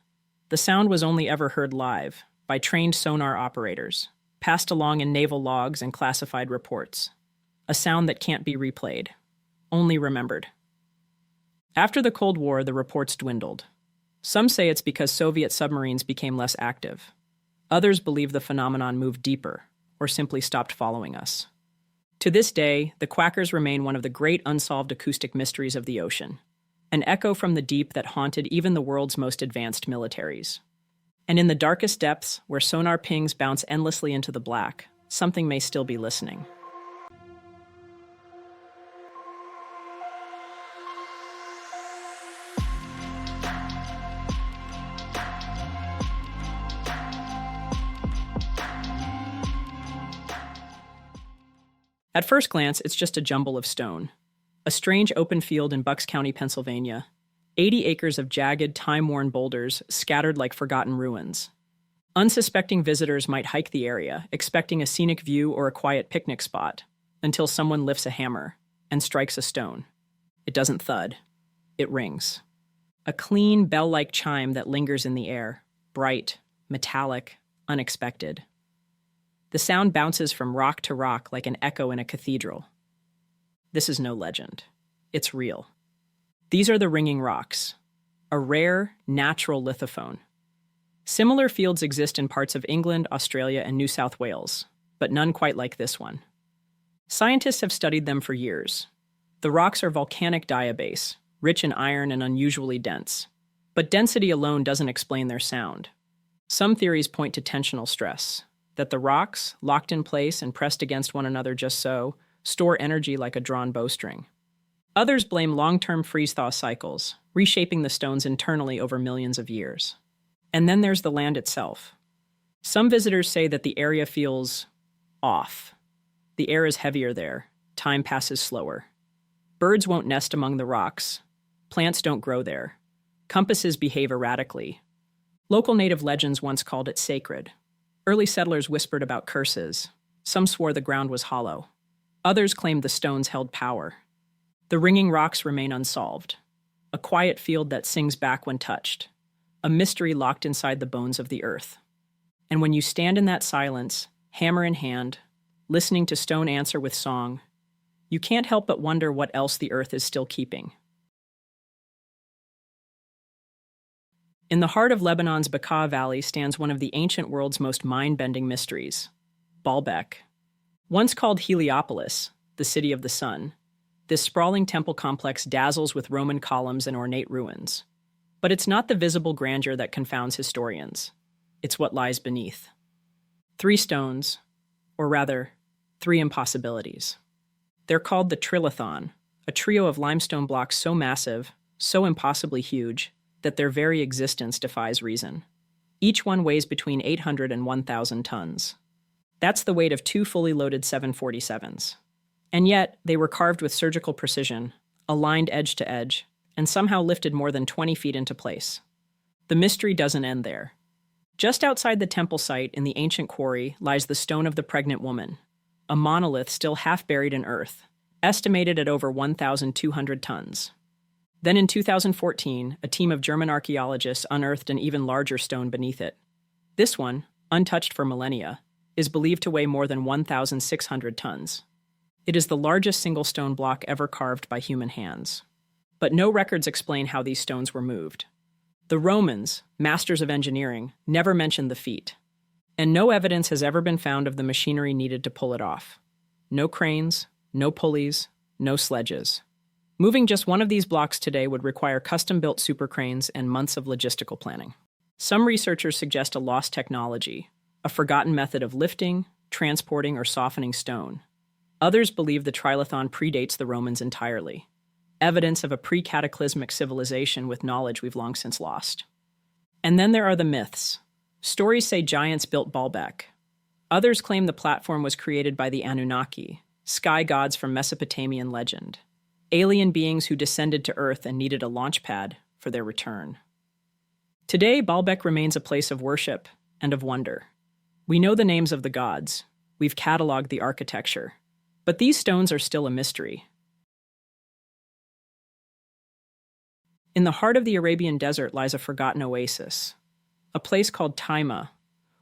The sound was only ever heard live, by trained sonar operators, passed along in naval logs and classified reports. A sound that can't be replayed, only remembered. After the Cold War, the reports dwindled. Some say it's because Soviet submarines became less active. Others believe the phenomenon moved deeper, or simply stopped following us. To this day, the quackers remain one of the great unsolved acoustic mysteries of the ocean, an echo from the deep that haunted even the world's most advanced militaries. And in the darkest depths, where sonar pings bounce endlessly into the black, something may still be listening. At first glance, it's just a jumble of stone. A strange open field in Bucks County, Pennsylvania. 80 acres of jagged, time-worn boulders scattered like forgotten ruins. Unsuspecting visitors might hike the area, expecting a scenic view or a quiet picnic spot, until someone lifts a hammer and strikes a stone. It doesn't thud. It rings. A clean, bell-like chime that lingers in the air, bright, metallic, unexpected. The sound bounces from rock to rock like an echo in a cathedral. This is no legend. It's real. These are the ringing rocks, a rare, natural lithophone. Similar fields exist in parts of England, Australia, and New South Wales, but none quite like this one. Scientists have studied them for years. The rocks are volcanic diabase, rich in iron and unusually dense. But density alone doesn't explain their sound. Some theories point to tensional stress, that the rocks, locked in place and pressed against one another just so, store energy like a drawn bowstring. Others blame long-term freeze-thaw cycles, reshaping the stones internally over millions of years. And then there's the land itself. Some visitors say that the area feels off. The air is heavier there. Time passes slower. Birds won't nest among the rocks. Plants don't grow there. Compasses behave erratically. Local native legends once called it sacred. Early settlers whispered about curses. Some swore the ground was hollow. Others claimed the stones held power. The ringing rocks remain unsolved. A quiet field that sings back when touched. A mystery locked inside the bones of the earth. And when you stand in that silence, hammer in hand, listening to stone answer with song, you can't help but wonder what else the earth is still keeping. In the heart of Lebanon's Bekaa Valley stands one of the ancient world's most mind-bending mysteries, Baalbek. Once called Heliopolis, the city of the sun, this sprawling temple complex dazzles with Roman columns and ornate ruins. But it's not the visible grandeur that confounds historians. It's what lies beneath. 3 stones, or rather, 3 impossibilities. They're called the Trilithon, a trio of limestone blocks so massive, so impossibly huge, that their very existence defies reason. Each one weighs between 800 and 1,000 tons. That's the weight of 2 fully loaded 747s. And yet, they were carved with surgical precision, aligned edge to edge, and somehow lifted more than 20 feet into place. The mystery doesn't end there. Just outside the temple site in the ancient quarry lies the Stone of the Pregnant Woman, a monolith still half buried in earth, estimated at over 1,200 tons. Then in 2014, a team of German archaeologists unearthed an even larger stone beneath it. This one, untouched for millennia, is believed to weigh more than 1,600 tons. It is the largest single stone block ever carved by human hands. But no records explain how these stones were moved. The Romans, masters of engineering, never mentioned the feat. And no evidence has ever been found of the machinery needed to pull it off. No cranes, no pulleys, no sledges. Moving just one of these blocks today would require custom-built supercranes and months of logistical planning. Some researchers suggest a lost technology, a forgotten method of lifting, transporting, or softening stone. Others believe the Trilithon predates the Romans entirely, evidence of a pre-cataclysmic civilization with knowledge we've long since lost. And then there are the myths. Stories say giants built Baalbek. Others claim the platform was created by the Anunnaki, sky gods from Mesopotamian legend. Alien beings who descended to Earth and needed a launch pad for their return. Today, Baalbek remains a place of worship and of wonder. We know the names of the gods. We've cataloged the architecture. But these stones are still a mystery. In the heart of the Arabian desert lies a forgotten oasis, a place called Taima,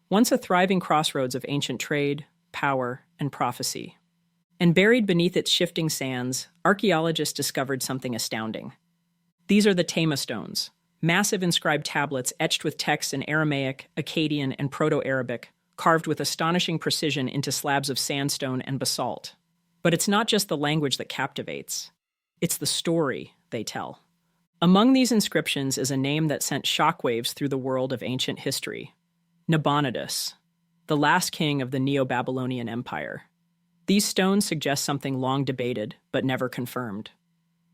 once a thriving crossroads of ancient trade, power, and prophecy. And buried beneath its shifting sands, archaeologists discovered something astounding. These are the Taima stones, massive inscribed tablets etched with texts in Aramaic, Akkadian, and Proto-Arabic, carved with astonishing precision into slabs of sandstone and basalt. But it's not just the language that captivates. It's the story they tell. Among these inscriptions is a name that sent shockwaves through the world of ancient history. Nabonidus, the last king of the Neo-Babylonian Empire. These stones suggest something long debated, but never confirmed.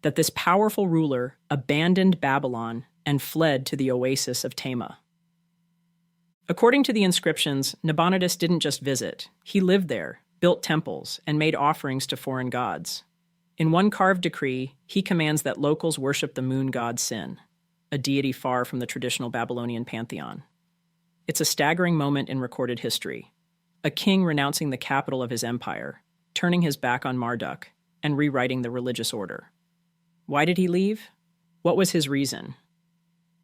That this powerful ruler abandoned Babylon and fled to the oasis of Taima. According to the inscriptions, Nabonidus didn't just visit. He lived there, built temples, and made offerings to foreign gods. In one carved decree, he commands that locals worship the moon god Sin, a deity far from the traditional Babylonian pantheon. It's a staggering moment in recorded history. A king renouncing the capital of his empire, turning his back on Marduk, and rewriting the religious order. Why did he leave? What was his reason?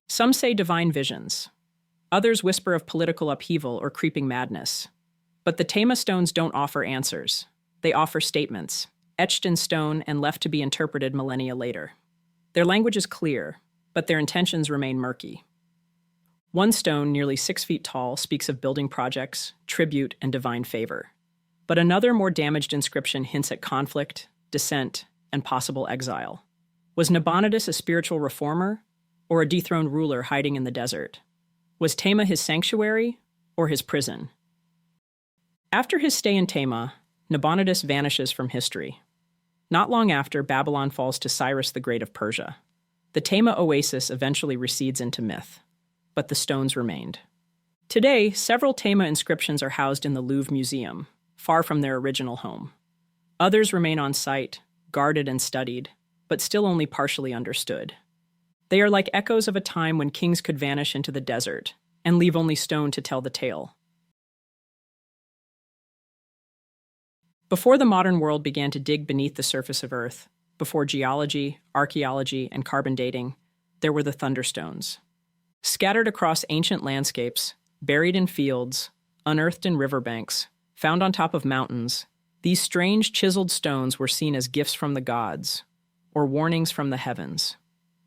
Some say divine visions. Others whisper of political upheaval or creeping madness. But the Tema stones don't offer answers. They offer statements, etched in stone and left to be interpreted millennia later. Their language is clear, but their intentions remain murky. One stone, nearly 6 feet tall, speaks of building projects, tribute, and divine favor. But another, more damaged inscription hints at conflict, dissent, and possible exile. Was Nabonidus a spiritual reformer, or a dethroned ruler hiding in the desert? Was Tema his sanctuary, or his prison? After his stay in Tema, Nabonidus vanishes from history. Not long after, Babylon falls to Cyrus the Great of Persia. The Tema oasis eventually recedes into myth, but the stones remained. Today, several Tema inscriptions are housed in the Louvre Museum, far from their original home. Others remain on site, guarded and studied, but still only partially understood. They are like echoes of a time when kings could vanish into the desert and leave only stone to tell the tale. Before the modern world began to dig beneath the surface of Earth, before geology, archaeology, and carbon dating, there were the thunderstones. Scattered across ancient landscapes, buried in fields, unearthed in riverbanks, found on top of mountains, these strange chiseled stones were seen as gifts from the gods, or warnings from the heavens.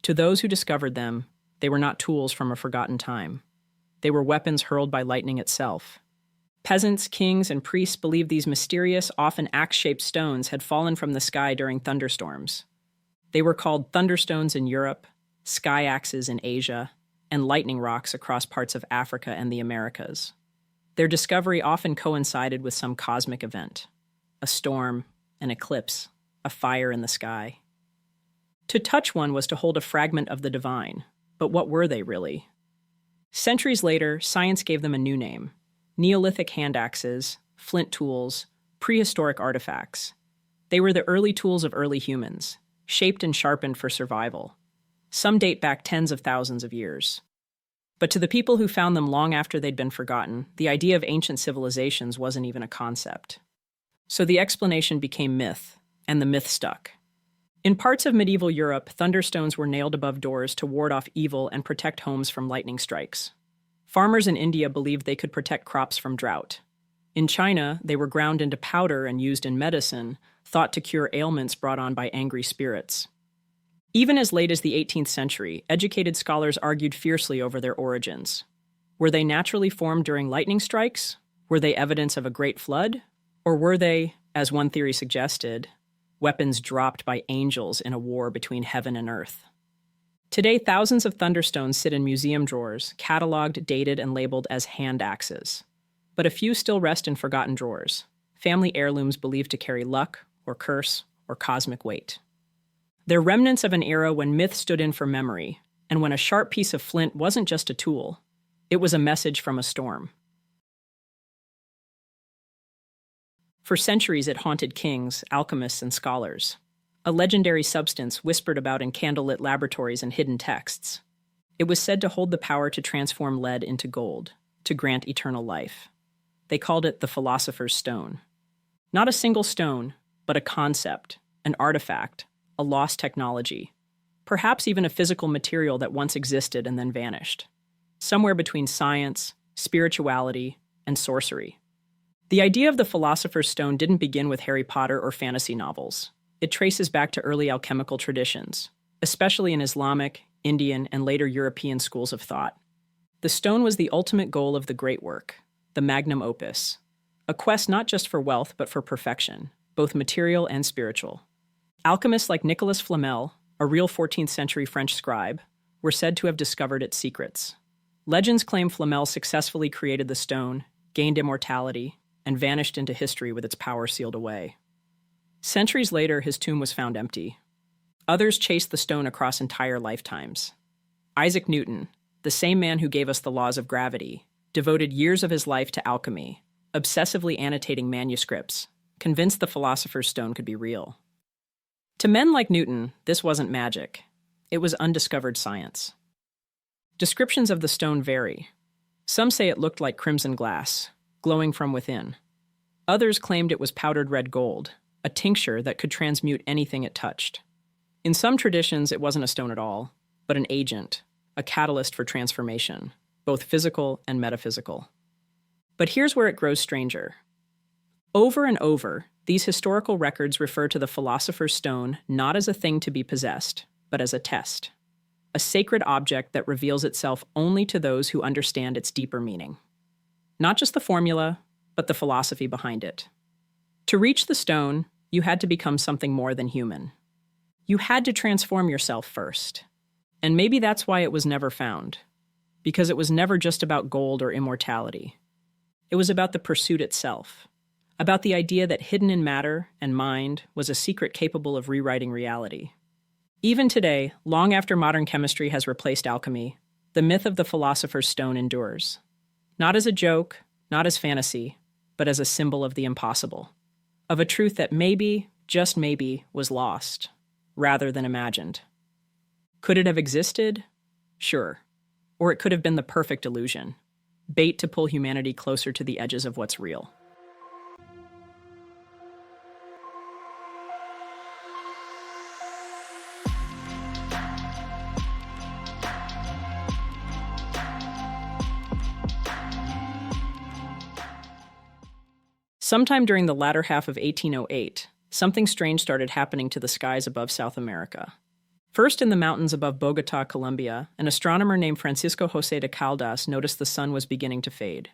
To those who discovered them, they were not tools from a forgotten time. They were weapons hurled by lightning itself. Peasants, kings, and priests believed these mysterious, often axe-shaped stones had fallen from the sky during thunderstorms. They were called thunderstones in Europe, sky axes in Asia, and lightning rocks across parts of Africa and the Americas. Their discovery often coincided with some cosmic event: a storm, an eclipse, a fire in the sky. To touch one was to hold a fragment of the divine, but what were they really? Centuries later, science gave them a new name: Neolithic hand axes, flint tools, prehistoric artifacts. They were the early tools of early humans, shaped and sharpened for survival. Some date back tens of thousands of years. But to the people who found them long after they'd been forgotten, the idea of ancient civilizations wasn't even a concept. So the explanation became myth, and the myth stuck. In parts of medieval Europe, thunderstones were nailed above doors to ward off evil and protect homes from lightning strikes. Farmers in India believed they could protect crops from drought. In China, they were ground into powder and used in medicine, thought to cure ailments brought on by angry spirits. Even as late as the 18th century, educated scholars argued fiercely over their origins. Were they naturally formed during lightning strikes? Were they evidence of a great flood? Or were they, as one theory suggested, weapons dropped by angels in a war between heaven and earth? Today, thousands of thunderstones sit in museum drawers, cataloged, dated, and labeled as hand axes. But a few still rest in forgotten drawers, family heirlooms believed to carry luck, or curse, or cosmic weight. They're remnants of an era when myth stood in for memory, and when a sharp piece of flint wasn't just a tool, it was a message from a storm. For centuries, it haunted kings, alchemists, and scholars. A legendary substance whispered about in candlelit laboratories and hidden texts. It was said to hold the power to transform lead into gold, to grant eternal life. They called it the Philosopher's Stone. Not a single stone, but a concept, an artifact, a lost technology, perhaps even a physical material that once existed and then vanished. Somewhere between science, spirituality, and sorcery. The idea of the Philosopher's Stone didn't begin with Harry Potter or fantasy novels. It traces back to early alchemical traditions, especially in Islamic, Indian, and later European schools of thought. The stone was the ultimate goal of the great work, the magnum opus, a quest not just for wealth but for perfection, both material and spiritual. Alchemists like Nicolas Flamel, a real 14th century French scribe, were said to have discovered its secrets. Legends claim Flamel successfully created the stone, gained immortality, and vanished into history with its power sealed away. Centuries later, his tomb was found empty. Others chased the stone across entire lifetimes. Isaac Newton, the same man who gave us the laws of gravity, devoted years of his life to alchemy, obsessively annotating manuscripts, convinced the philosopher's stone could be real. To men like Newton, this wasn't magic. It was undiscovered science. Descriptions of the stone vary. Some say it looked like crimson glass, glowing from within. Others claimed it was powdered red gold, a tincture that could transmute anything it touched. In some traditions, it wasn't a stone at all, but an agent, a catalyst for transformation, both physical and metaphysical. But here's where it grows stranger. Over and over, these historical records refer to the philosopher's stone not as a thing to be possessed, but as a test, a sacred object that reveals itself only to those who understand its deeper meaning. Not just the formula, but the philosophy behind it. To reach the stone, you had to become something more than human. You had to transform yourself first. And maybe that's why it was never found, because it was never just about gold or immortality. It was about the pursuit itself, about the idea that hidden in matter and mind was a secret capable of rewriting reality. Even today, long after modern chemistry has replaced alchemy, the myth of the philosopher's stone endures. Not as a joke, not as fantasy, but as a symbol of the impossible, of a truth that maybe, just maybe, was lost, rather than imagined. Could it have existed? Sure. Or it could have been the perfect illusion, bait to pull humanity closer to the edges of what's real. Sometime during the latter half of 1808, something strange started happening to the skies above South America. First, in the mountains above Bogota, Colombia, an astronomer named Francisco José de Caldas noticed the sun was beginning to fade.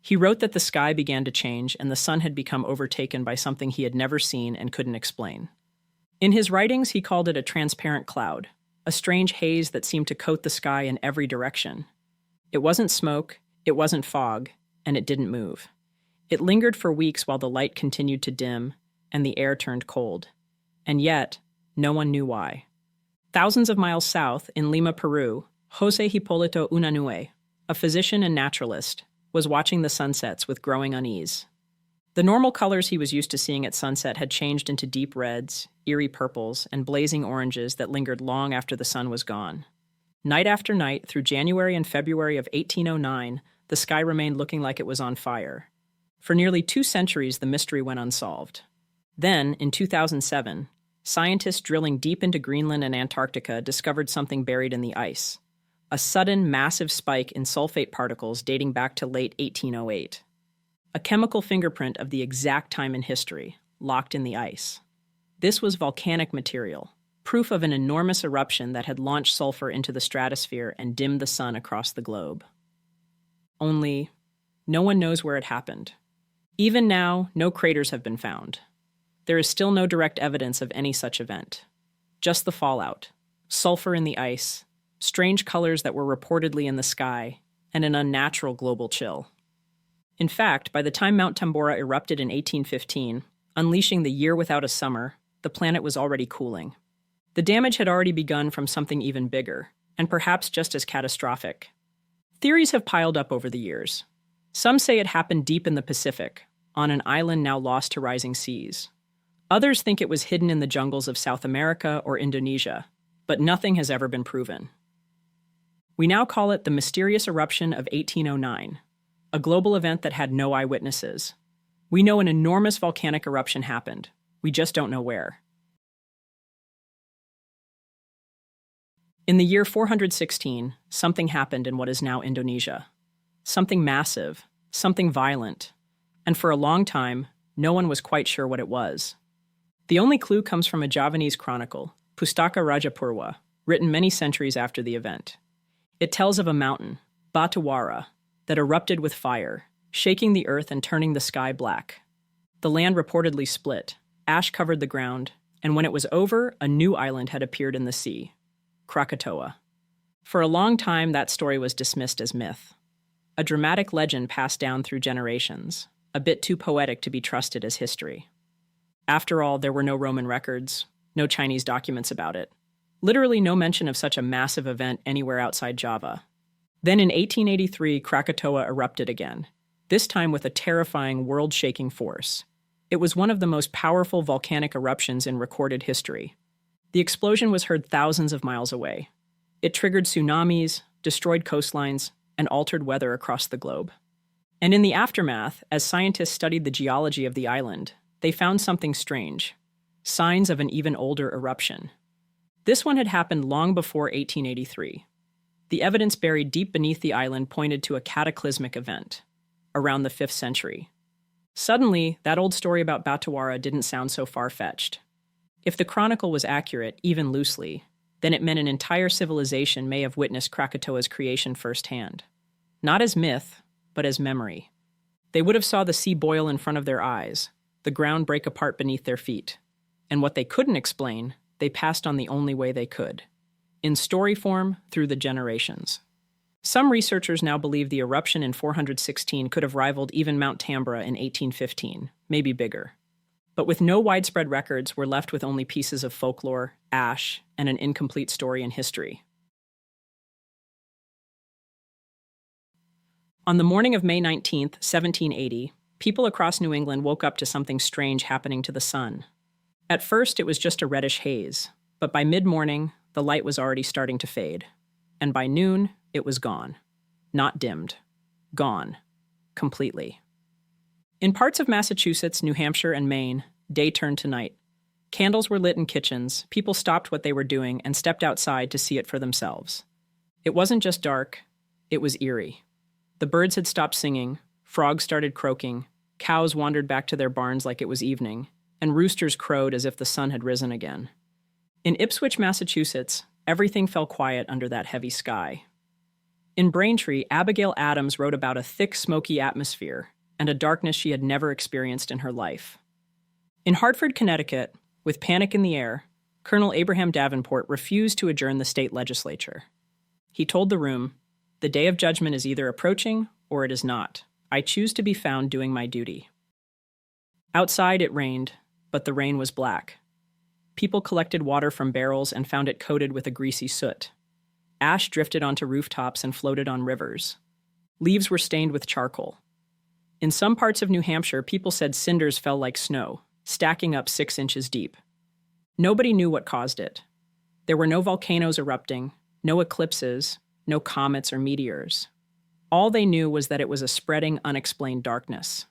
He wrote that the sky began to change and the sun had become overtaken by something he had never seen and couldn't explain. In his writings, he called it a transparent cloud, a strange haze that seemed to coat the sky in every direction. It wasn't smoke, it wasn't fog, and it didn't move. It lingered for weeks while the light continued to dim and the air turned cold. And yet, no one knew why. Thousands of miles south, in Lima, Peru, José Hipólito Unanue, a physician and naturalist, was watching the sunsets with growing unease. The normal colors he was used to seeing at sunset had changed into deep reds, eerie purples, and blazing oranges that lingered long after the sun was gone. Night after night, through January and February of 1809, the sky remained looking like it was on fire. For nearly 2 centuries, the mystery went unsolved. Then, in 2007, scientists drilling deep into Greenland and Antarctica discovered something buried in the ice, a sudden, massive spike in sulfate particles dating back to late 1808. A chemical fingerprint of the exact time in history, locked in the ice. This was volcanic material, proof of an enormous eruption that had launched sulfur into the stratosphere and dimmed the sun across the globe. Only, no one knows where it happened. Even now, no craters have been found. There is still no direct evidence of any such event. Just the fallout, sulfur in the ice, strange colors that were reportedly in the sky, and an unnatural global chill. In fact, by the time Mount Tambora erupted in 1815, unleashing the year without a summer, the planet was already cooling. The damage had already begun from something even bigger, and perhaps just as catastrophic. Theories have piled up over the years. Some say it happened deep in the Pacific, on an island now lost to rising seas. Others think it was hidden in the jungles of South America or Indonesia, but nothing has ever been proven. We now call it the mysterious eruption of 1809, a global event that had no eyewitnesses. We know an enormous volcanic eruption happened. We just don't know where. In the year 416, something happened in what is now Indonesia. Something massive, something violent, and for a long time, no one was quite sure what it was. The only clue comes from a Javanese chronicle, Pustaka Rajapurwa, written many centuries after the event. It tells of a mountain, Batuwara, that erupted with fire, shaking the earth and turning the sky black. The land reportedly split, ash covered the ground, and when it was over, a new island had appeared in the sea, Krakatoa. For a long time, that story was dismissed as myth. A dramatic legend passed down through generations, a bit too poetic to be trusted as history. After all, there were no Roman records, no Chinese documents about it. Literally no mention of such a massive event anywhere outside Java. Then in 1883, Krakatoa erupted again, this time with a terrifying, world-shaking force. It was one of the most powerful volcanic eruptions in recorded history. The explosion was heard thousands of miles away. It triggered tsunamis, destroyed coastlines, and altered weather across the globe. And in the aftermath, as scientists studied the geology of the island, they found something strange: signs of an even older eruption. This one had happened long before 1883. The evidence buried deep beneath the island pointed to a cataclysmic event, around the 5th century. Suddenly, that old story about Batawara didn't sound so far-fetched. If the chronicle was accurate, even loosely, then it meant an entire civilization may have witnessed Krakatoa's creation firsthand. Not as myth, but as memory. They would have saw the sea boil in front of their eyes, the ground break apart beneath their feet. And what they couldn't explain, they passed on the only way they could. In story form, through the generations. Some researchers now believe the eruption in 416 could have rivaled even Mount Tambora in 1815, maybe bigger. But with no widespread records, we're left with only pieces of folklore, ash, and an incomplete story in history. On the morning of May 19th, 1780, people across New England woke up to something strange happening to the sun. At first, it was just a reddish haze, but by mid-morning, the light was already starting to fade. And by noon, it was gone. Not dimmed. Gone. Completely. In parts of Massachusetts, New Hampshire, and Maine, day turned to night. Candles were lit in kitchens, people stopped what they were doing and stepped outside to see it for themselves. It wasn't just dark, it was eerie. The birds had stopped singing, frogs started croaking, cows wandered back to their barns like it was evening, and roosters crowed as if the sun had risen again. In Ipswich, Massachusetts, everything fell quiet under that heavy sky. In Braintree, Abigail Adams wrote about a thick, smoky atmosphere and a darkness she had never experienced in her life. In Hartford, Connecticut, with panic in the air, Colonel Abraham Davenport refused to adjourn the state legislature. He told the room, "The day of judgment is either approaching or it is not. I choose to be found doing my duty." Outside it rained, but the rain was black. People collected water from barrels and found it coated with a greasy soot. Ash drifted onto rooftops and floated on rivers. Leaves were stained with charcoal. In some parts of New Hampshire, people said cinders fell like snow, stacking up 6 inches deep. Nobody knew what caused it. There were no volcanoes erupting, no eclipses, no comets or meteors. All they knew was that it was a spreading, unexplained darkness.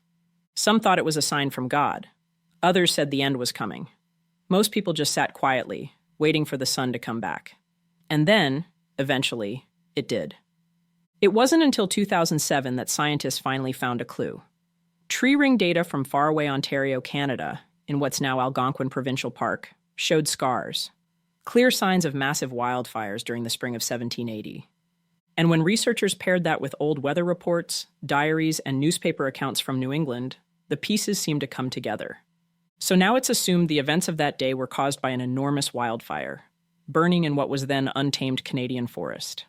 Some thought it was a sign from God. Others said the end was coming. Most people just sat quietly, waiting for the sun to come back. And then, eventually, it did. It wasn't until 2007 that scientists finally found a clue. Tree ring data from faraway Ontario, Canada, in what's now Algonquin Provincial Park, showed scars, clear signs of massive wildfires during the spring of 1780. And when researchers paired that with old weather reports, diaries, and newspaper accounts from New England, the pieces seemed to come together. So now it's assumed the events of that day were caused by an enormous wildfire, burning in what was then untamed Canadian forest.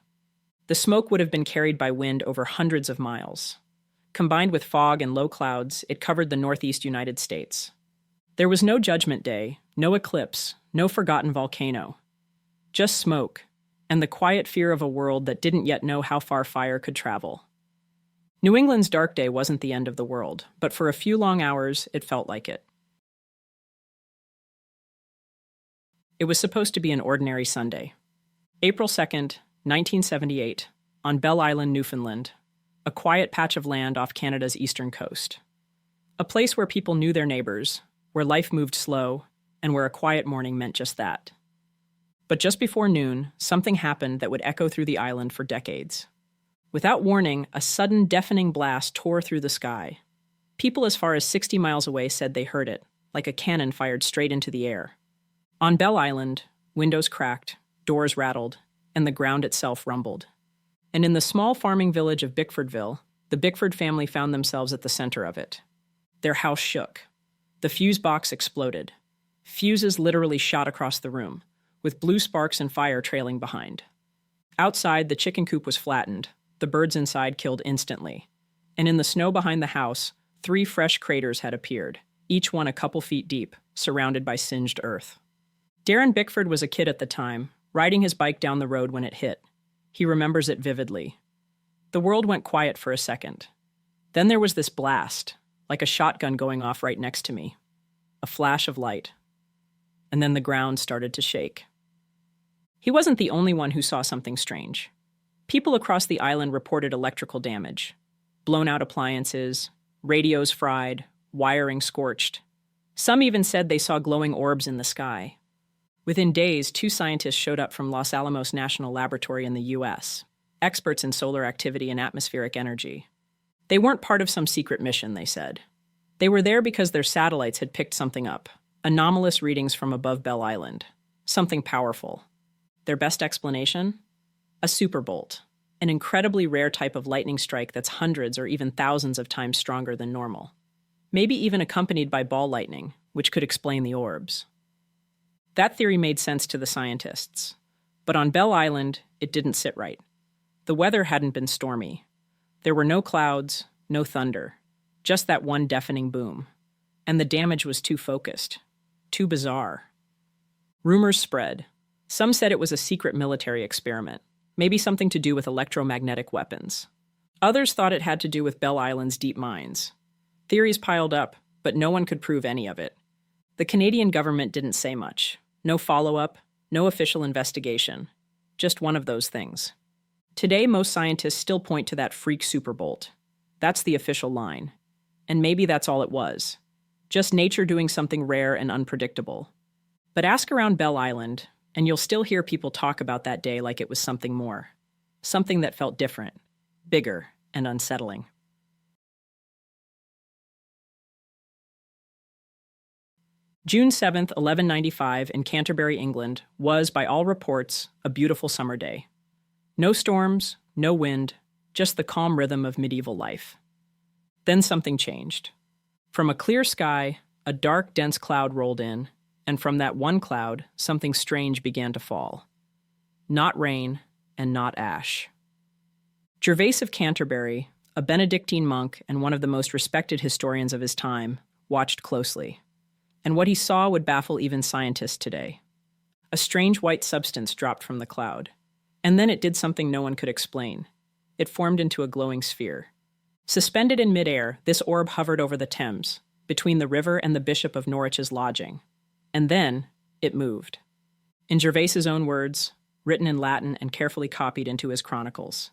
The smoke would have been carried by wind over hundreds of miles. Combined with fog and low clouds, it covered the northeast United States. There was no judgment day, no eclipse, no forgotten volcano. Just smoke, and the quiet fear of a world that didn't yet know how far fire could travel. New England's dark day wasn't the end of the world, but for a few long hours, it felt like it. It was supposed to be an ordinary Sunday. April 2nd, 1978, on Bell Island, Newfoundland, a quiet patch of land off Canada's eastern coast. A place where people knew their neighbors, where life moved slow, and where a quiet morning meant just that. But just before noon, something happened that would echo through the island for decades. Without warning, a sudden deafening blast tore through the sky. People as far as 60 miles away said they heard it, like a cannon fired straight into the air. On Bell Island, windows cracked, doors rattled, and the ground itself rumbled. And in the small farming village of Bickfordville, the Bickford family found themselves at the center of it. Their house shook. The fuse box exploded. Fuses literally shot across the room, with blue sparks and fire trailing behind. Outside, the chicken coop was flattened, the birds inside killed instantly. And in the snow behind the house, 3 fresh craters had appeared, each one a couple feet deep, surrounded by singed earth. Darren Bickford was a kid at the time, riding his bike down the road when it hit. He remembers it vividly. The world went quiet for a second. Then there was this blast, like a shotgun going off right next to me. A flash of light. And then the ground started to shake. He wasn't the only one who saw something strange. People across the island reported electrical damage. Blown out appliances, radios fried, wiring scorched. Some even said they saw glowing orbs in the sky. Within days, 2 scientists showed up from Los Alamos National Laboratory in the U.S., experts in solar activity and atmospheric energy. They weren't part of some secret mission, they said. They were there because their satellites had picked something up, anomalous readings from above Bell Island, something powerful. Their best explanation? A superbolt, an incredibly rare type of lightning strike that's hundreds or even thousands of times stronger than normal. Maybe even accompanied by ball lightning, which could explain the orbs. That theory made sense to the scientists. But on Bell Island, it didn't sit right. The weather hadn't been stormy. There were no clouds, no thunder, just that one deafening boom. And the damage was too focused, too bizarre. Rumors spread. Some said it was a secret military experiment, maybe something to do with electromagnetic weapons. Others thought it had to do with Bell Island's deep mines. Theories piled up, but no one could prove any of it. The Canadian government didn't say much. No follow-up, no official investigation. Just one of those things. Today, most scientists still point to that freak superbolt. That's the official line. And maybe that's all it was. Just nature doing something rare and unpredictable. But ask around Bell Island, and you'll still hear people talk about that day like it was something more. Something that felt different, bigger, and unsettling. June 7th, 1195, in Canterbury, England, was, by all reports, a beautiful summer day. No storms, no wind, just the calm rhythm of medieval life. Then something changed. From a clear sky, a dark, dense cloud rolled in, and from that one cloud, something strange began to fall. Not rain, and not ash. Gervase of Canterbury, a Benedictine monk and one of the most respected historians of his time, watched closely. And what he saw would baffle even scientists today. A strange white substance dropped from the cloud. And then it did something no one could explain. It formed into a glowing sphere. Suspended in midair, this orb hovered over the Thames, between the river and the Bishop of Norwich's lodging. And then, it moved. In Gervase's own words, written in Latin and carefully copied into his chronicles.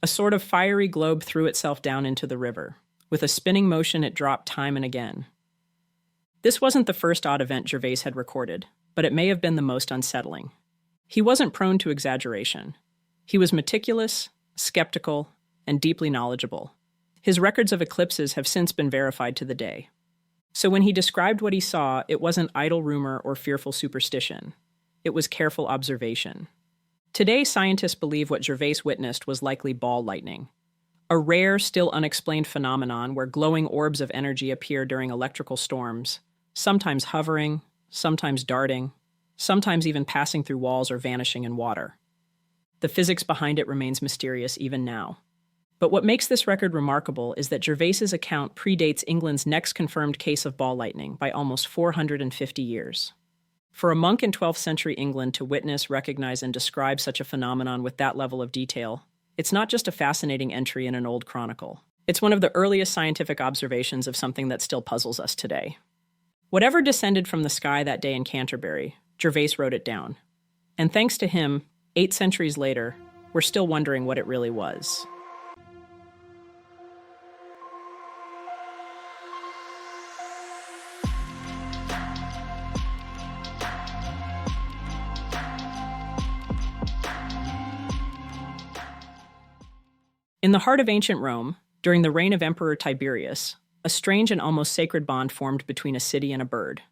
A sort of fiery globe threw itself down into the river. With a spinning motion, it dropped time and again. This wasn't the first odd event Gervase had recorded, but it may have been the most unsettling. He wasn't prone to exaggeration. He was meticulous, skeptical, and deeply knowledgeable. His records of eclipses have since been verified to the day. So when he described what he saw, it wasn't idle rumor or fearful superstition. It was careful observation. Today, scientists believe what Gervase witnessed was likely ball lightning, a rare, still unexplained phenomenon where glowing orbs of energy appear during electrical storms, sometimes hovering, sometimes darting, sometimes even passing through walls or vanishing in water. The physics behind it remains mysterious even now. But what makes this record remarkable is that Gervase's account predates England's next confirmed case of ball lightning by almost 450 years. For a monk in 12th century England to witness, recognize, and describe such a phenomenon with that level of detail, it's not just a fascinating entry in an old chronicle. It's one of the earliest scientific observations of something that still puzzles us today. Whatever descended from the sky that day in Canterbury, Gervase wrote it down. And thanks to him, 8 centuries later, we're still wondering what it really was. In the heart of ancient Rome, during the reign of Emperor Tiberius, a strange and almost sacred bond formed between a city and a bird.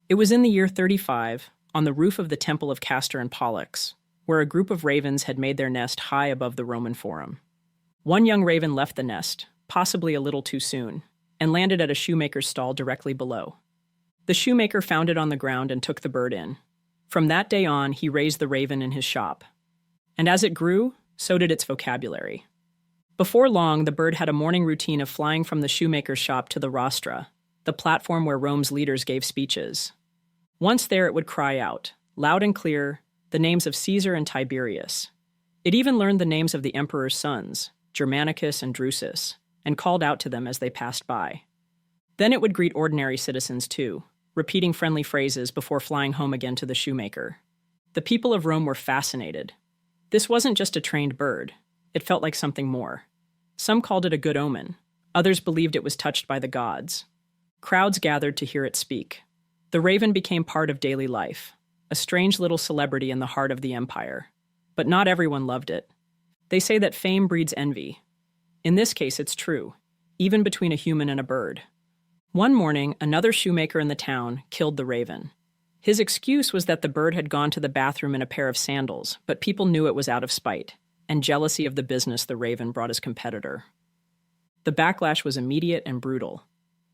It was in the year 35, on the roof of the Temple of Castor and Pollux, where a group of ravens had made their nest high above the Roman Forum. One young raven left the nest, possibly a little too soon, and landed at a shoemaker's stall directly below. The shoemaker found it on the ground and took the bird in. From that day on, he raised the raven in his shop. And as it grew, so did its vocabulary. Before long, the bird had a morning routine of flying from the shoemaker's shop to the rostra, the platform where Rome's leaders gave speeches. Once there, it would cry out, loud and clear, the names of Caesar and Tiberius. It even learned the names of the emperor's sons, Germanicus and Drusus, and called out to them as they passed by. Then it would greet ordinary citizens too, repeating friendly phrases before flying home again to the shoemaker. The people of Rome were fascinated. This wasn't just a trained bird. It felt like something more. Some called it a good omen. Others believed it was touched by the gods. Crowds gathered to hear it speak. The raven became part of daily life, a strange little celebrity in the heart of the empire. But not everyone loved it. They say that fame breeds envy. In this case, it's true, even between a human and a bird. One morning, another shoemaker in the town killed the raven. His excuse was that the bird had gone to the bathroom in a pair of sandals, but people knew it was out of spite and jealousy of the business the raven brought his competitor. The backlash was immediate and brutal.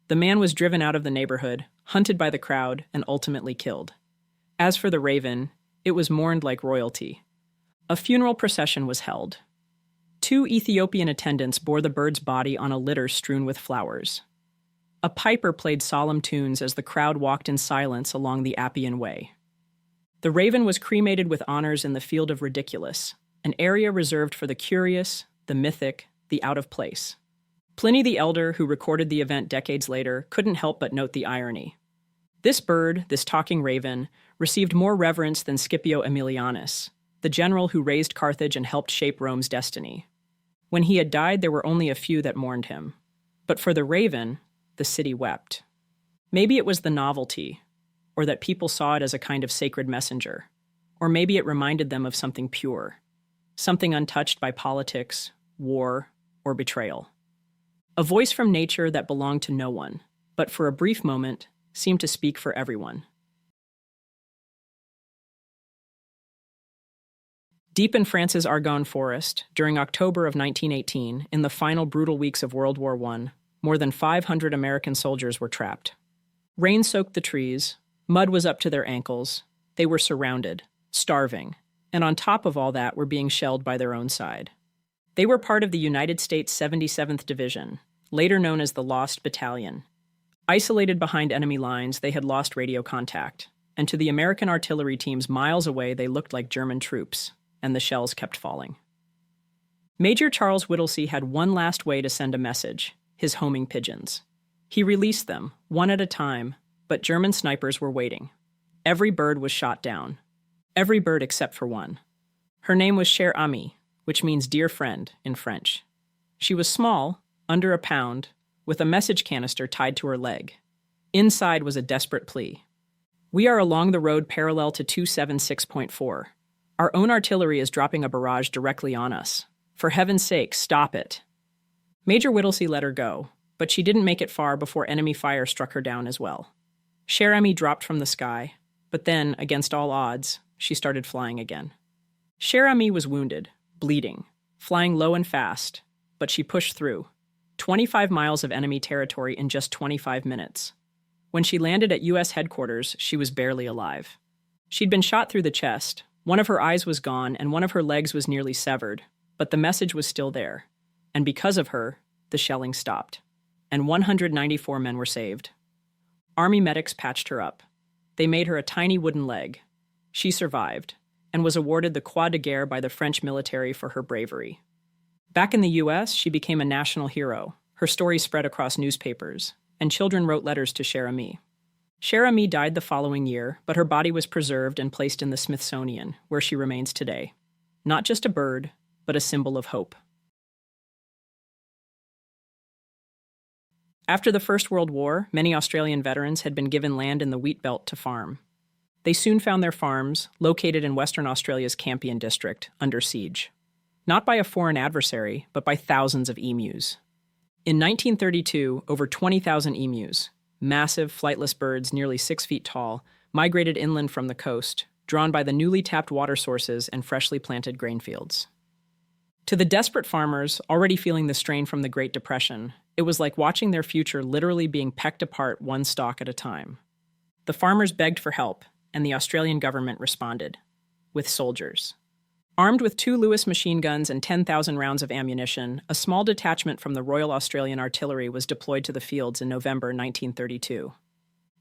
The man was driven out of the neighborhood, hunted by the crowd, and ultimately killed. As for the raven, it was mourned like royalty. A funeral procession was held. 2 Ethiopian attendants bore the bird's body on a litter strewn with flowers. A piper played solemn tunes as the crowd walked in silence along the Appian Way. The raven was cremated with honors in the Field of Ridiculous, an area reserved for the curious, the mythic, the out of place. Pliny the Elder, who recorded the event decades later, couldn't help but note the irony. This bird, this talking raven, received more reverence than Scipio Aemilianus, the general who raised Carthage and helped shape Rome's destiny. When he had died, there were only a few that mourned him. But for the raven, the city wept. Maybe it was the novelty, or that people saw it as a kind of sacred messenger, or maybe it reminded them of something pure, something untouched by politics, war, or betrayal. A voice from nature that belonged to no one, but for a brief moment, seemed to speak for everyone. Deep in France's Argonne forest, during October of 1918, in the final brutal weeks of World War I, more than 500 American soldiers were trapped. Rain soaked the trees, mud was up to their ankles, they were surrounded, starving, and on top of all that were being shelled by their own side. They were part of the United States 77th Division, later known as the Lost Battalion. Isolated behind enemy lines, they had lost radio contact, and to the American artillery teams miles away they looked like German troops, and the shells kept falling. Major Charles Whittlesey had one last way to send a message, his homing pigeons. He released them, one at a time, but German snipers were waiting. Every bird was shot down. Every bird except for one. Her name was Chère Amie, which means dear friend in French. She was small, under a pound, with a message canister tied to her leg. Inside was a desperate plea. We are along the road parallel to 276.4. Our own artillery is dropping a barrage directly on us. For heaven's sake, stop it. Major Whittlesey let her go, but she didn't make it far before enemy fire struck her down as well. Chère Amie dropped from the sky, but then, against all odds, she started flying again. Chère Amie was wounded, bleeding, flying low and fast, but she pushed through. 25 miles of enemy territory in just 25 minutes. When she landed at U.S. headquarters, she was barely alive. She'd been shot through the chest, one of her eyes was gone, and one of her legs was nearly severed, but the message was still there. And because of her, the shelling stopped, and 194 men were saved. Army medics patched her up. They made her a tiny wooden leg. She survived, and was awarded the Croix de Guerre by the French military for her bravery. Back in the U.S., she became a national hero. Her story spread across newspapers, and children wrote letters to Chère Amie. Chère Amie died the following year, but her body was preserved and placed in the Smithsonian, where she remains today. Not just a bird, but a symbol of hope. After the First World War, many Australian veterans had been given land in the wheat belt to farm. They soon found their farms, located in Western Australia's Campion district, under siege. Not by a foreign adversary, but by thousands of emus. In 1932, over 20,000 emus, massive, flightless birds nearly 6 feet tall, migrated inland from the coast, drawn by the newly tapped water sources and freshly planted grain fields. To the desperate farmers, already feeling the strain from the Great Depression, it was like watching their future literally being pecked apart one stalk at a time. The farmers begged for help, and the Australian government responded, with soldiers. Armed with 2 Lewis machine guns and 10,000 rounds of ammunition, a small detachment from the Royal Australian Artillery was deployed to the fields in November 1932.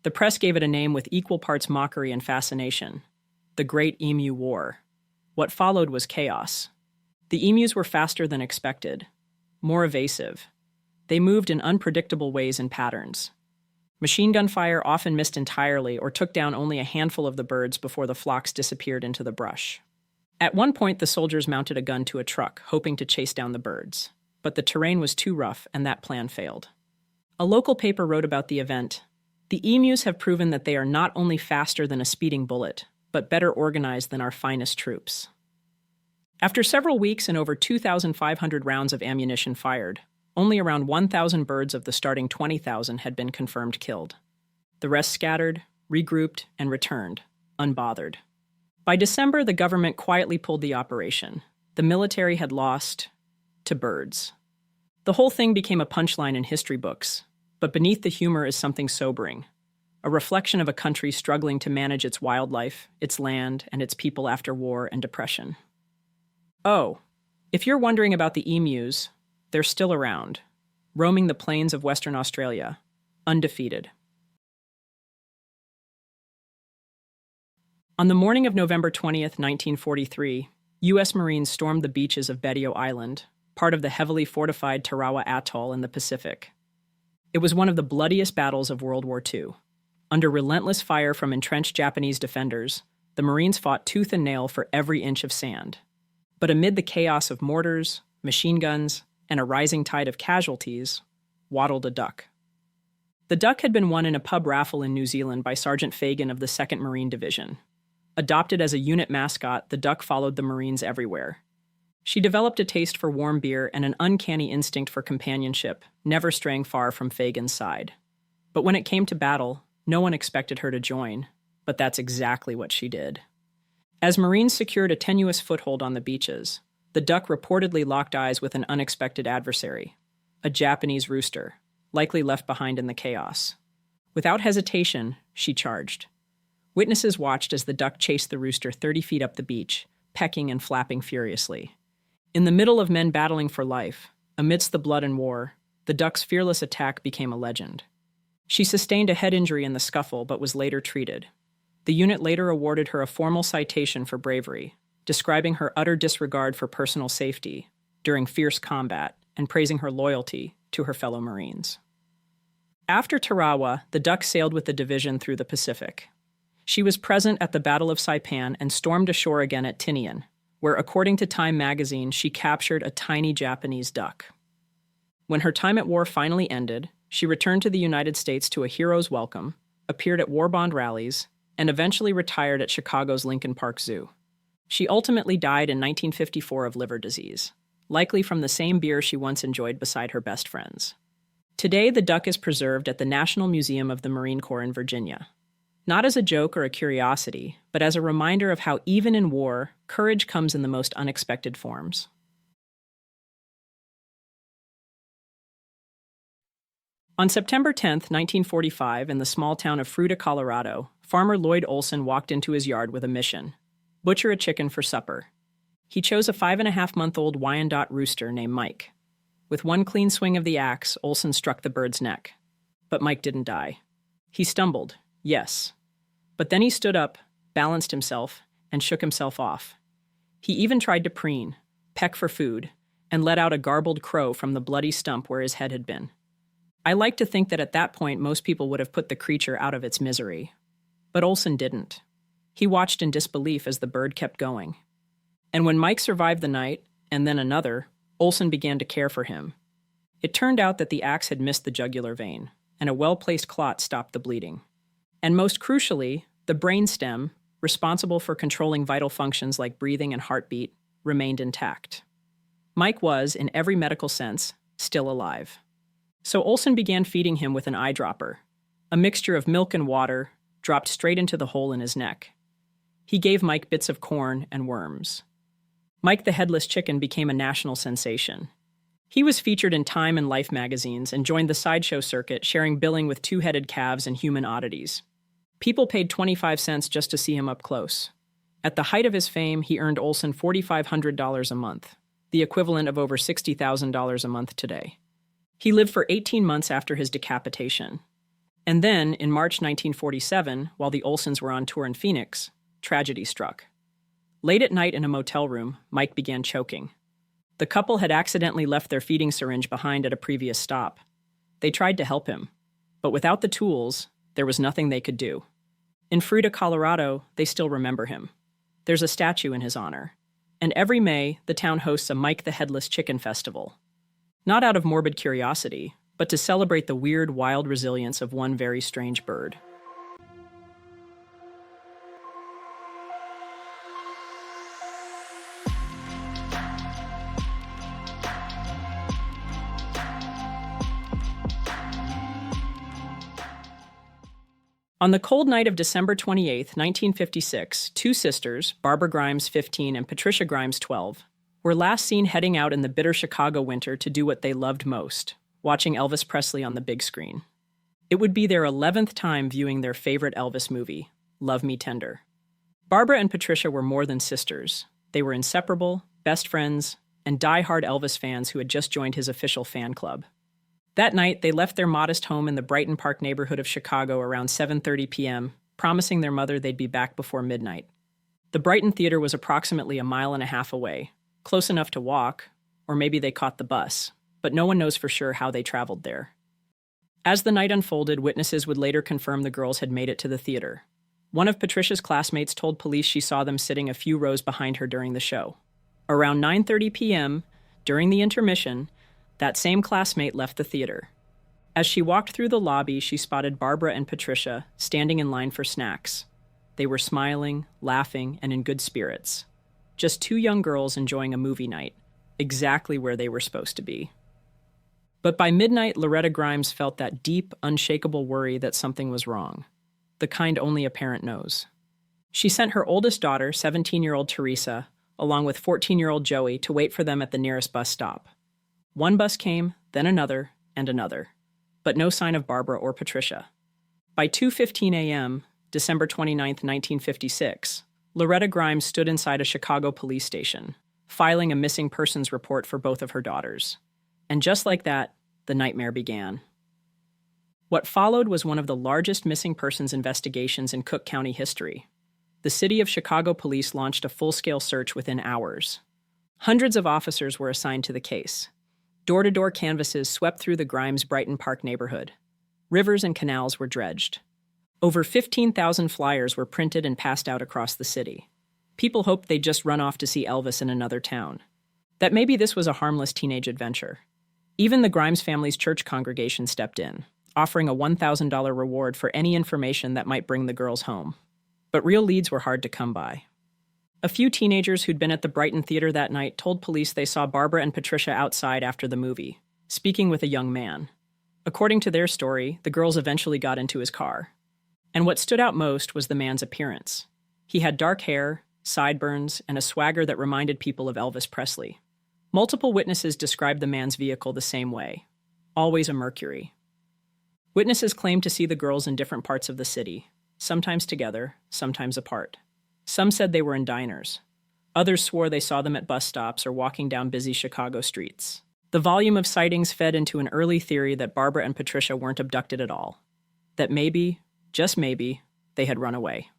The press gave it a name with equal parts mockery and fascination: the Great Emu War. What followed was chaos. The emus were faster than expected, more evasive. They moved in unpredictable ways and patterns. Machine gun fire often missed entirely or took down only a handful of the birds before the flocks disappeared into the brush. At one point, the soldiers mounted a gun to a truck, hoping to chase down the birds. But the terrain was too rough, and that plan failed. A local paper wrote about the event. The emus have proven that they are not only faster than a speeding bullet, but better organized than our finest troops. After several weeks and over 2,500 rounds of ammunition fired, only around 1,000 birds of the starting 20,000 had been confirmed killed. The rest scattered, regrouped, and returned, unbothered. By December, the government quietly pulled the operation. The military had lost to birds. The whole thing became a punchline in history books, but beneath the humor is something sobering, a reflection of a country struggling to manage its wildlife, its land, and its people after war and depression. Oh, if you're wondering about the emus, they're still around, roaming the plains of Western Australia, undefeated. On the morning of November 20th, 1943, U.S. Marines stormed the beaches of Betio Island, part of the heavily fortified Tarawa Atoll in the Pacific. It was one of the bloodiest battles of World War II. Under relentless fire from entrenched Japanese defenders, the Marines fought tooth and nail for every inch of sand. But amid the chaos of mortars, machine guns, and a rising tide of casualties, waddled a duck. The duck had been won in a pub raffle in New Zealand by Sergeant Fagan of the 2nd Marine Division. Adopted as a unit mascot, the duck followed the Marines everywhere. She developed a taste for warm beer and an uncanny instinct for companionship, never straying far from Fagan's side. But when it came to battle, no one expected her to join, but that's exactly what she did. As Marines secured a tenuous foothold on the beaches, the duck reportedly locked eyes with an unexpected adversary, a Japanese rooster, likely left behind in the chaos. Without hesitation, she charged. Witnesses watched as the duck chased the rooster 30 feet up the beach, pecking and flapping furiously. In the middle of men battling for life, amidst the blood and war, the duck's fearless attack became a legend. She sustained a head injury in the scuffle but was later treated. The unit later awarded her a formal citation for bravery, describing her utter disregard for personal safety during fierce combat and praising her loyalty to her fellow Marines. After Tarawa, the duck sailed with the division through the Pacific. She was present at the Battle of Saipan and stormed ashore again at Tinian, where, according to Time magazine, she captured a tiny Japanese duck. When her time at war finally ended, she returned to the United States to a hero's welcome, appeared at war bond rallies, and eventually retired at Chicago's Lincoln Park Zoo. She ultimately died in 1954 of liver disease, likely from the same beer she once enjoyed beside her best friends. Today, the duck is preserved at the National Museum of the Marine Corps in Virginia. Not as a joke or a curiosity, but as a reminder of how even in war, courage comes in the most unexpected forms. On September 10, 1945, in the small town of Fruita, Colorado, farmer Lloyd Olson walked into his yard with a mission: butcher a chicken for supper. He chose a 5.5-month-old Wyandotte rooster named Mike. With one clean swing of the axe, Olson struck the bird's neck. But Mike didn't die. He stumbled, yes. But then he stood up, balanced himself, and shook himself off. He even tried to preen, peck for food, and let out a garbled crow from the bloody stump where his head had been. I like to think that at that point most people would have put the creature out of its misery. But Olson didn't. He watched in disbelief as the bird kept going. And when Mike survived the night, and then another, Olson began to care for him. It turned out that the axe had missed the jugular vein, and a well-placed clot stopped the bleeding. And most crucially, the brainstem, responsible for controlling vital functions like breathing and heartbeat, remained intact. Mike was, in every medical sense, still alive. So Olson began feeding him with an eyedropper, a mixture of milk and water, dropped straight into the hole in his neck. He gave Mike bits of corn and worms. Mike the Headless Chicken became a national sensation. He was featured in Time and Life magazines and joined the sideshow circuit, sharing billing with two-headed calves and human oddities. People paid 25 cents just to see him up close. At the height of his fame, he earned Olson $4,500 a month, the equivalent of over $60,000 a month today. He lived for 18 months after his decapitation. And then, in March 1947, while the Olsons were on tour in Phoenix, tragedy struck. Late at night in a motel room, Mike began choking. The couple had accidentally left their feeding syringe behind at a previous stop. They tried to help him. But without the tools, there was nothing they could do. In Fruita, Colorado, they still remember him. There's a statue in his honor. And every May, the town hosts a Mike the Headless Chicken Festival. Not out of morbid curiosity, but to celebrate the weird, wild resilience of one very strange bird. On the cold night of December 28, 1956, two sisters, Barbara Grimes, 15, and Patricia Grimes, 12, were last seen heading out in the bitter Chicago winter to do what they loved most, watching Elvis Presley on the big screen. It would be their 11th time viewing their favorite Elvis movie, Love Me Tender. Barbara and Patricia were more than sisters. They were inseparable, best friends, and die-hard Elvis fans who had just joined his official fan club. That night, they left their modest home in the Brighton Park neighborhood of Chicago around 7:30 p.m., promising their mother they'd be back before midnight. The Brighton Theater was approximately a mile and a half away, close enough to walk, or maybe they caught the bus, but no one knows for sure how they traveled there. As the night unfolded, witnesses would later confirm the girls had made it to the theater. One of Patricia's classmates told police she saw them sitting a few rows behind her during the show. Around 9:30 p.m., during the intermission, that same classmate left the theater. As she walked through the lobby, she spotted Barbara and Patricia standing in line for snacks. They were smiling, laughing, and in good spirits. Just two young girls enjoying a movie night, exactly where they were supposed to be. But by midnight, Loretta Grimes felt that deep, unshakable worry that something was wrong, the kind only a parent knows. She sent her oldest daughter, 17-year-old Teresa, along with 14-year-old Joey, to wait for them at the nearest bus stop. One bus came, then another, and another, but no sign of Barbara or Patricia. By 2:15 a.m., December 29, 1956, Loretta Grimes stood inside a Chicago police station, filing a missing persons report for both of her daughters. And just like that, the nightmare began. What followed was one of the largest missing persons investigations in Cook County history. The city of Chicago police launched a full-scale search within hours. Hundreds of officers were assigned to the case. Door-to-door canvases swept through the Grimes Brighton Park neighborhood. Rivers and canals were dredged. Over 15,000 flyers were printed and passed out across the city. People hoped they'd just run off to see Elvis in another town. That maybe this was a harmless teenage adventure. Even the Grimes family's church congregation stepped in, offering a $1,000 reward for any information that might bring the girls home. But real leads were hard to come by. A few teenagers who'd been at the Brighton Theater that night told police they saw Barbara and Patricia outside after the movie, speaking with a young man. According to their story, the girls eventually got into his car. And what stood out most was the man's appearance. He had dark hair, sideburns, and a swagger that reminded people of Elvis Presley. Multiple witnesses described the man's vehicle the same way, always a Mercury. Witnesses claimed to see the girls in different parts of the city, sometimes together, sometimes apart. Some said they were in diners. Others swore they saw them at bus stops or walking down busy Chicago streets. The volume of sightings fed into an early theory that Barbara and Patricia weren't abducted at all. That maybe, just maybe, they had run away.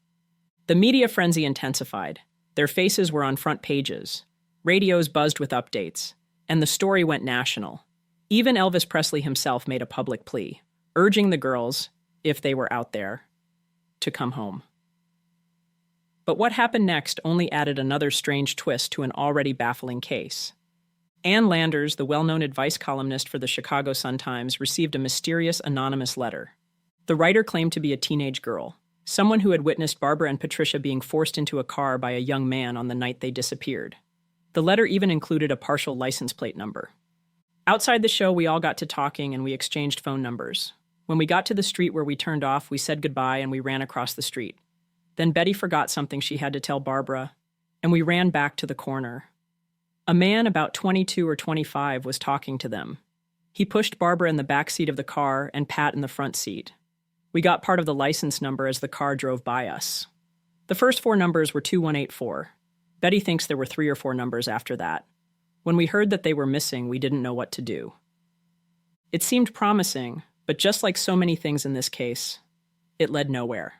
The media frenzy intensified. Their faces were on front pages. Radios buzzed with updates. And the story went national. Even Elvis Presley himself made a public plea, urging the girls, if they were out there, to come home. But what happened next only added another strange twist to an already baffling case. Ann Landers, the well-known advice columnist for the Chicago Sun-Times, received a mysterious anonymous letter. The writer claimed to be a teenage girl, someone who had witnessed Barbara and Patricia being forced into a car by a young man on the night they disappeared. The letter even included a partial license plate number. Outside the show, we all got to talking and we exchanged phone numbers. When we got to the street where we turned off, we said goodbye and we ran across the street. Then Betty forgot something she had to tell Barbara, and we ran back to the corner. A man about 22 or 25 was talking to them. He pushed Barbara in the back seat of the car and Pat in the front seat. We got part of the license number as the car drove by us. The first four numbers were 2184. Betty thinks there were 3 or 4 numbers after that. When we heard that they were missing, we didn't know what to do. It seemed promising, but just like so many things in this case, it led nowhere.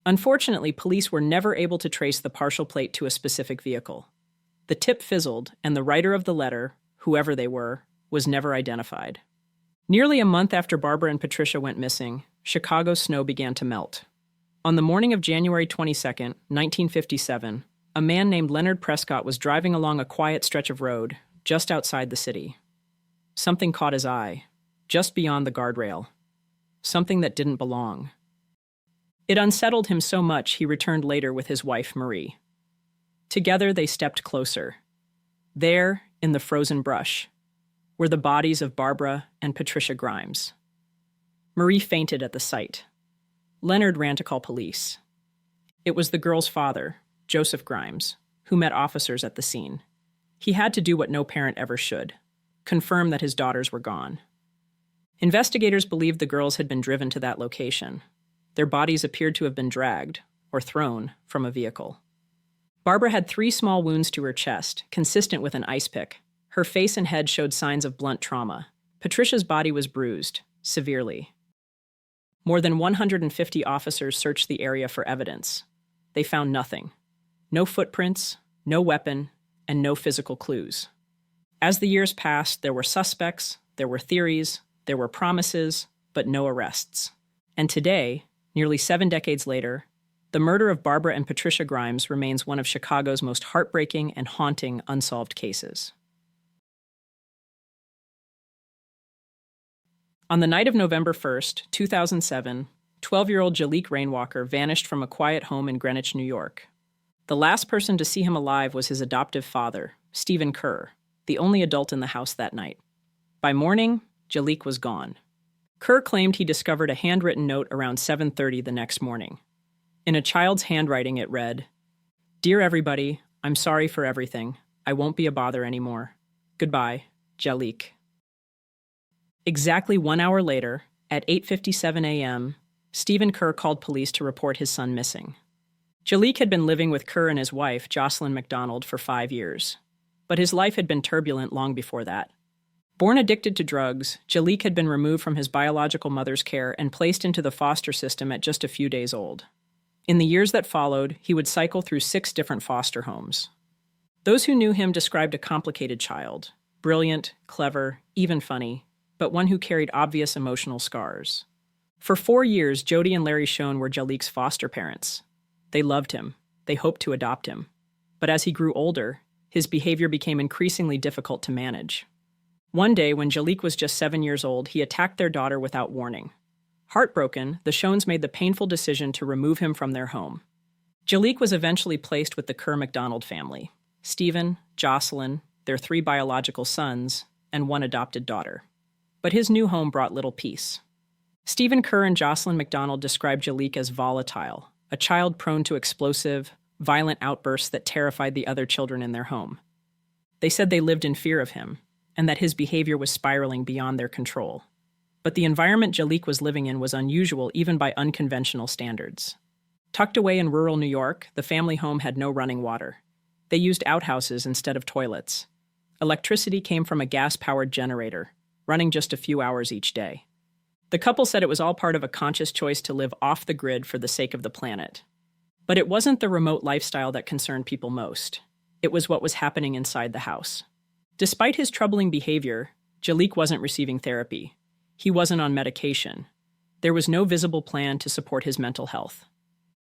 Unfortunately, police were never able to trace the partial plate to a specific vehicle. The tip fizzled, and the writer of the letter, whoever they were, was never identified. Nearly a month after Barbara and Patricia went missing, Chicago's snow began to melt. On the morning of January 22nd, 1957, a man named Leonard Prescott was driving along a quiet stretch of road just outside the city. Something caught his eye, just beyond the guardrail. Something that didn't belong. It unsettled him so much he returned later with his wife, Marie. Together they stepped closer. There, in the frozen brush, were the bodies of Barbara and Patricia Grimes. Marie fainted at the sight. Leonard ran to call police. It was the girl's father, Joseph Grimes, who met officers at the scene. He had to do what no parent ever should: confirm that his daughters were gone. Investigators believed the girls had been driven to that location. Their bodies appeared to have been dragged, or thrown, from a vehicle. Barbara had 3 small wounds to her chest, consistent with an ice pick. Her face and head showed signs of blunt trauma. Patricia's body was bruised, severely. More than 150 officers searched the area for evidence. They found nothing. No footprints, no weapon, and no physical clues. As the years passed, there were suspects, there were theories, there were promises, but no arrests. And today, nearly 7 decades later, the murder of Barbara and Patricia Grimes remains one of Chicago's most heartbreaking and haunting unsolved cases. On the night of November 1st, 2007, 12-year-old Jaliek Rainwalker vanished from a quiet home in Greenwich, New York. The last person to see him alive was his adoptive father, Stephen Kerr, the only adult in the house that night. By morning, Jaliek was gone. Kerr claimed he discovered a handwritten note around 7:30 the next morning. In a child's handwriting, it read, "Dear everybody, I'm sorry for everything. I won't be a bother anymore. Goodbye, Jaliek." Exactly 1 hour later, at 8:57 a.m., Stephen Kerr called police to report his son missing. Jaliek had been living with Kerr and his wife, Jocelyn McDonald, for 5 years. But his life had been turbulent long before that. Born addicted to drugs, Jaliek had been removed from his biological mother's care and placed into the foster system at just a few days old. In the years that followed, he would cycle through 6 different foster homes. Those who knew him described a complicated child, brilliant, clever, even funny, but one who carried obvious emotional scars. For 4 years, Jody and Larry Schoen were Jaliek's foster parents. They loved him. They hoped to adopt him. But as he grew older, his behavior became increasingly difficult to manage. One day, when Jaliek was just 7 years old, he attacked their daughter without warning. Heartbroken, the Schoens made the painful decision to remove him from their home. Jaliek was eventually placed with the Kerr-McDonald family: Stephen, Jocelyn, their 3 biological sons, and 1 adopted daughter. But his new home brought little peace. Stephen Kerr and Jocelyn McDonald described Jaliek as volatile, a child prone to explosive, violent outbursts that terrified the other children in their home. They said they lived in fear of him, and that his behavior was spiraling beyond their control. But the environment Jaliek was living in was unusual even by unconventional standards. Tucked away in rural New York, the family home had no running water. They used outhouses instead of toilets. Electricity came from a gas-powered generator, running just a few hours each day. The couple said it was all part of a conscious choice to live off the grid for the sake of the planet. But it wasn't the remote lifestyle that concerned people most. It was what was happening inside the house. Despite his troubling behavior, Jaliek wasn't receiving therapy. He wasn't on medication. There was no visible plan to support his mental health.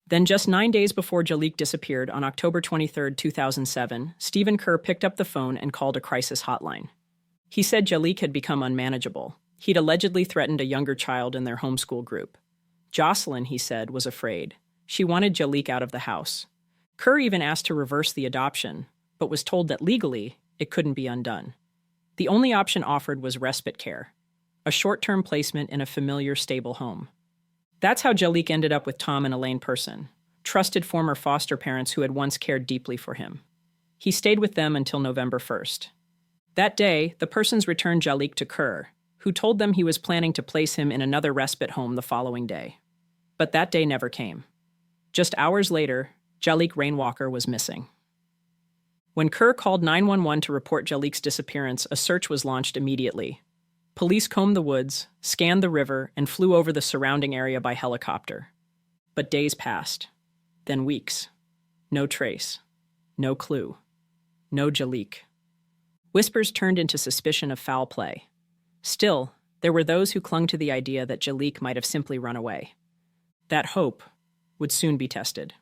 Then just 9 days before Jaliek disappeared on October 23, 2007, Stephen Kerr picked up the phone and called a crisis hotline. He said Jaliek had become unmanageable. He'd allegedly threatened a younger child in their homeschool group. Jocelyn, he said, was afraid. She wanted Jaliek out of the house. Kerr even asked to reverse the adoption, but was told that legally it couldn't be undone. The only option offered was respite care, a short-term placement in a familiar, stable home. That's how Jaliek ended up with Tom and Elaine Person, trusted former foster parents who had once cared deeply for him. He stayed with them until November 1st. That day, the Persons returned Jaliek to Kerr, who told them he was planning to place him in another respite home the following day. But that day never came. Just hours later, Jaliek Rainwalker was missing. When Kerr called 911 to report Jaliek's disappearance, a search was launched immediately. Police combed the woods, scanned the river, and flew over the surrounding area by helicopter. But days passed, then weeks. No trace, no clue, no Jaliek. Whispers turned into suspicion of foul play. Still, There were those who clung to the idea that Jalik might have simply run away. That hope would soon be tested.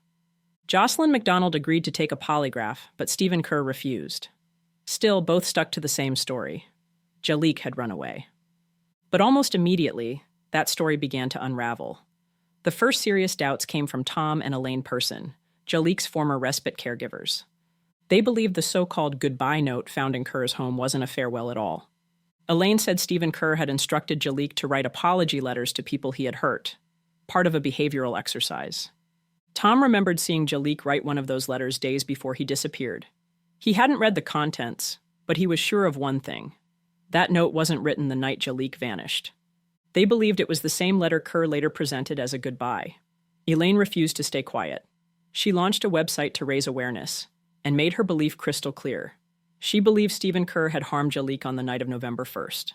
Jocelyn McDonald agreed to take a polygraph, but Stephen Kerr refused. Still, both stuck to the same story. Jalik had run away. But almost immediately, that story began to unravel. The first serious doubts came from Tom and Elaine Person, Jalik's former respite caregivers. They believed the so-called goodbye note found in Kerr's home wasn't a farewell at all. Elaine said Stephen Kerr had instructed Jalik to write apology letters to people he had hurt, part of a behavioral exercise. Tom remembered seeing Jalik write one of those letters days before he disappeared. He hadn't read the contents, but he was sure of one thing. That note wasn't written the night Jalik vanished. They believed it was the same letter Kerr later presented as a goodbye. Elaine refused to stay quiet. She launched a website to raise awareness and made her belief crystal clear. She believed Stephen Kerr had harmed Jalik on the night of November 1st.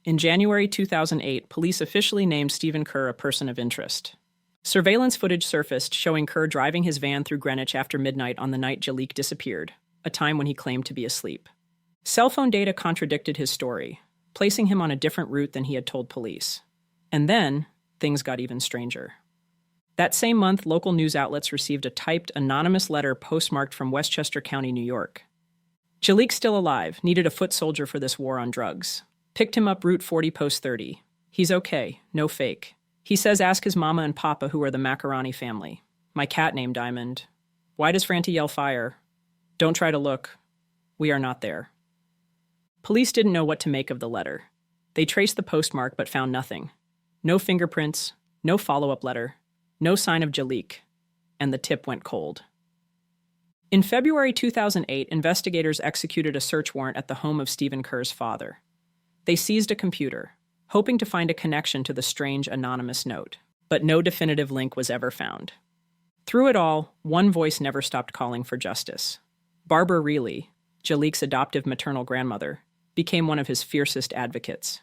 In January 2008, police officially named Stephen Kerr a person of interest. Surveillance footage surfaced showing Kerr driving his van through Greenwich after midnight on the night Jalik disappeared, a time when he claimed to be asleep. Cell phone data contradicted his story, placing him on a different route than he had told police. And then, things got even stranger. That same month, local news outlets received a typed, anonymous letter postmarked from Westchester County, New York. Jalik's still alive, needed a foot soldier for this war on drugs. Picked him up Route 40 Post 30. He's okay, no fake. He says ask his mama and papa who are the Macaroni family. My cat named Diamond. Why does Franti yell fire? Don't try to look. We are not there. Police didn't know what to make of the letter. They traced the postmark but found nothing. No fingerprints, no follow-up letter, no sign of Jalik, and the tip went cold. In February 2008, investigators executed a search warrant at the home of Stephen Kerr's father. They seized a computer, hoping to find a connection to the strange anonymous note, but no definitive link was ever found. Through it all, one voice never stopped calling for justice. Barbara Reilly, Jalik's adoptive maternal grandmother, became one of his fiercest advocates.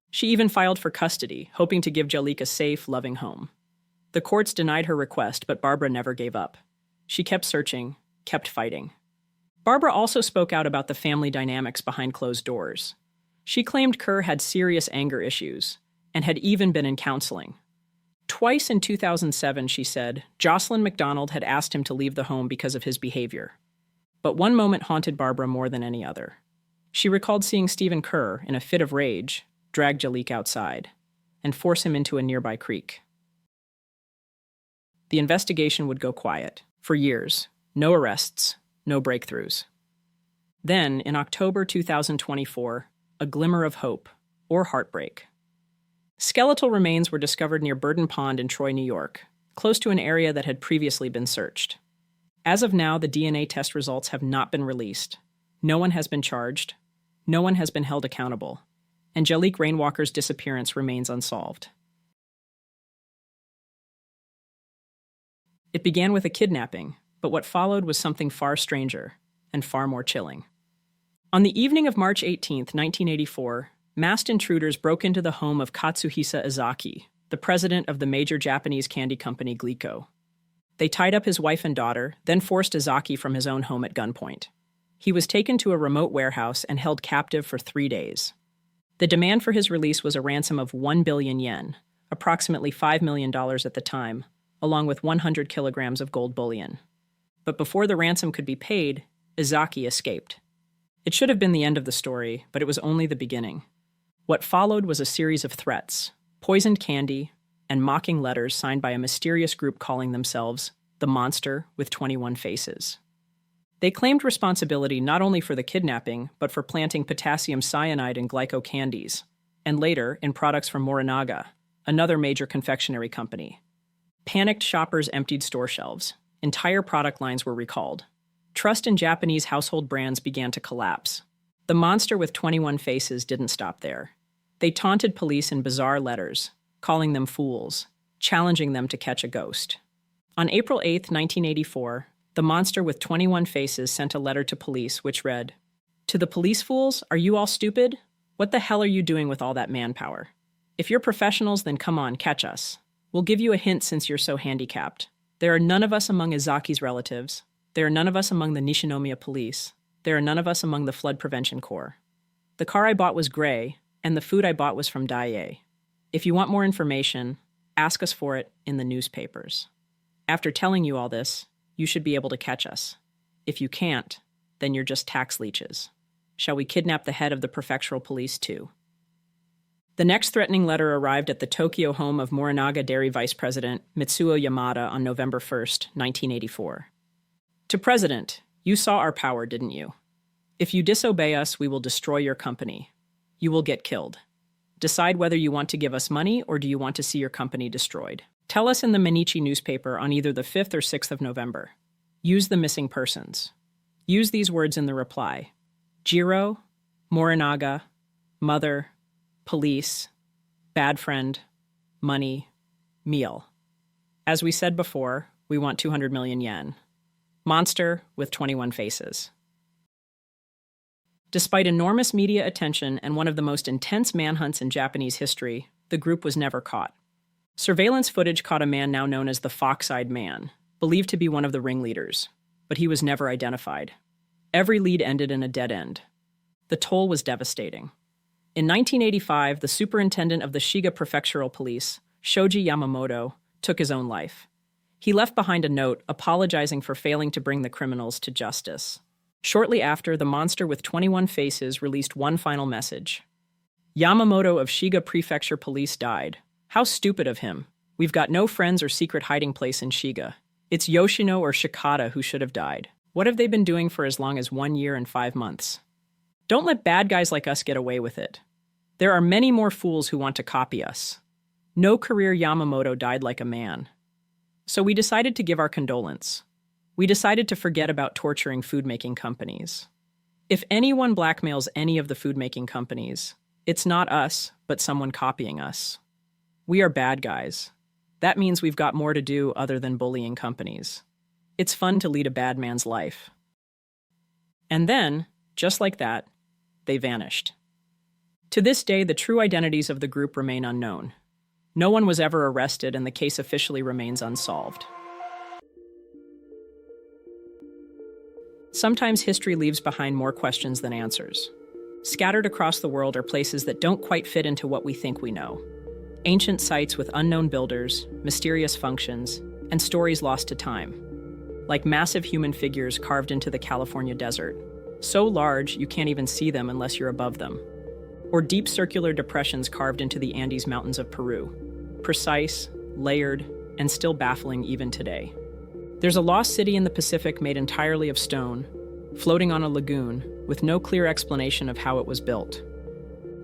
She even filed for custody, hoping to give Jalik a safe, loving home. The courts denied her request, but Barbara never gave up. She kept searching, kept fighting. Barbara also spoke out about the family dynamics behind closed doors. She claimed Kerr had serious anger issues and had even been in counseling. Twice in 2007, she said, Jocelyn McDonald had asked him to leave the home because of his behavior. But one moment haunted Barbara more than any other. She recalled seeing Stephen Kerr, in a fit of rage, drag Jalik outside and force him into a nearby creek. The investigation would go quiet. For years, no arrests, no breakthroughs. Then, in October 2024, a glimmer of hope, or heartbreak. Skeletal remains were discovered near Burden Pond in Troy, New York, close to an area that had previously been searched. As of now, the DNA test results have not been released. No one has been charged. No one has been held accountable. And Jalik Rainwalker's disappearance remains unsolved. It began with a kidnapping, but what followed was something far stranger and far more chilling. On the evening of March 18, 1984, masked intruders broke into the home of Katsuhisa Izaki, the president of the major Japanese candy company Glico. They tied up his wife and daughter, then forced Izaki from his own home at gunpoint. He was taken to a remote warehouse and held captive for 3 days. The demand for his release was a ransom of 1 billion yen, approximately $5 million at the time, along with 100 kilograms of gold bullion. But before the ransom could be paid, Izaki escaped. It should have been the end of the story, but it was only the beginning. What followed was a series of threats, poisoned candy, and mocking letters signed by a mysterious group calling themselves the Monster with 21 Faces. They claimed responsibility not only for the kidnapping, but for planting potassium cyanide in Glico candies, and later in products from Morinaga, another major confectionery company. Panicked shoppers emptied store shelves. Entire product lines were recalled. Trust in Japanese household brands began to collapse. The Monster with 21 Faces didn't stop there. They taunted police in bizarre letters, calling them fools, challenging them to catch a ghost. On April 8, 1984, the Monster with 21 Faces sent a letter to police which read, "To the police fools, are you all stupid? What the hell are you doing with all that manpower? If you're professionals, then come on, catch us. We'll give you a hint since you're so handicapped. There are none of us among Izaki's relatives. There are none of us among the Nishinomiya police. There are none of us among the Flood Prevention Corps. The car I bought was gray, And the food I bought was from Daiye. If you want more information, ask us for it in the newspapers. After telling you all this, you should be able to catch us. If you can't, then you're just tax leeches. Shall we kidnap the head of the prefectural police too? The next threatening letter arrived at the Tokyo home of Morinaga Dairy Vice President Mitsuo Yamada on November 1st, 1984. To President, you saw our power, didn't you? If you disobey us, we will destroy your company. You will get killed. Decide whether you want to give us money or do you want to see your company destroyed. Tell us in the Mainichi newspaper on either the 5th or 6th of November. Use the missing persons. Use these words in the reply. Jiro, Morinaga, mother, police, bad friend, money, meal. As we said before, we want 200 million yen. Monster with 21 faces. Despite enormous media attention and one of the most intense manhunts in Japanese history, the group was never caught. Surveillance footage caught a man now known as the Fox-Eyed Man, believed to be one of the ringleaders, but he was never identified. Every lead ended in a dead end. The toll was devastating. In 1985, the superintendent of the Shiga Prefectural Police, Shoji Yamamoto, took his own life. He left behind a note apologizing for failing to bring the criminals to justice. Shortly after, the monster with 21 faces released one final message. Yamamoto of Shiga Prefecture Police died. How stupid of him. We've got no friends or secret hiding place in Shiga. It's Yoshino or Shikata who should have died. What have they been doing for as long as 1 year and 5 months? Don't let bad guys like us get away with it. There are many more fools who want to copy us. No career Yamamoto died like a man. So we decided to give our condolence. We decided to forget about torturing food-making companies. If anyone blackmails any of the food-making companies, it's not us, but someone copying us. We are bad guys. That means we've got more to do other than bullying companies. It's fun to lead a bad man's life. And then, just like that, they vanished. To this day, the true identities of the group remain unknown. No one was ever arrested, and the case officially remains unsolved. Sometimes history leaves behind more questions than answers. Scattered across the world are places that don't quite fit into what we think we know. Ancient sites with unknown builders, mysterious functions, and stories lost to time. Like massive human figures carved into the California desert. So large, you can't even see them unless you're above them. Or deep circular depressions carved into the Andes Mountains of Peru. Precise, layered, and still baffling even today. There's a lost city in the Pacific made entirely of stone, floating on a lagoon, with no clear explanation of how it was built.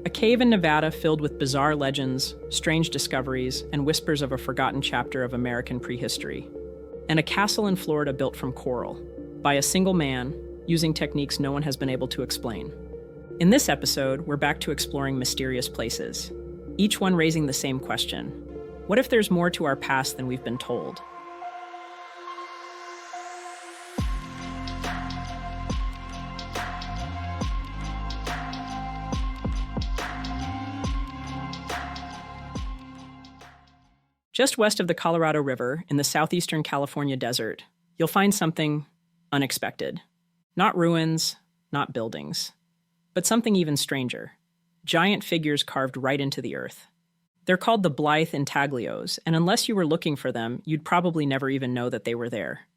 A cave in Nevada filled with bizarre legends, strange discoveries, and whispers of a forgotten chapter of American prehistory. And a castle in Florida built from coral, by a single man, using techniques no one has been able to explain. In this episode, we're back to exploring mysterious places, each one raising the same question. What if there's more to our past than we've been told? Just west of the Colorado River, in the southeastern California desert, you'll find something unexpected. Not ruins, not buildings, but something even stranger. Giant figures carved right into the earth. They're called the Blythe intaglios, and unless you were looking for them, you'd probably never even know that they were there.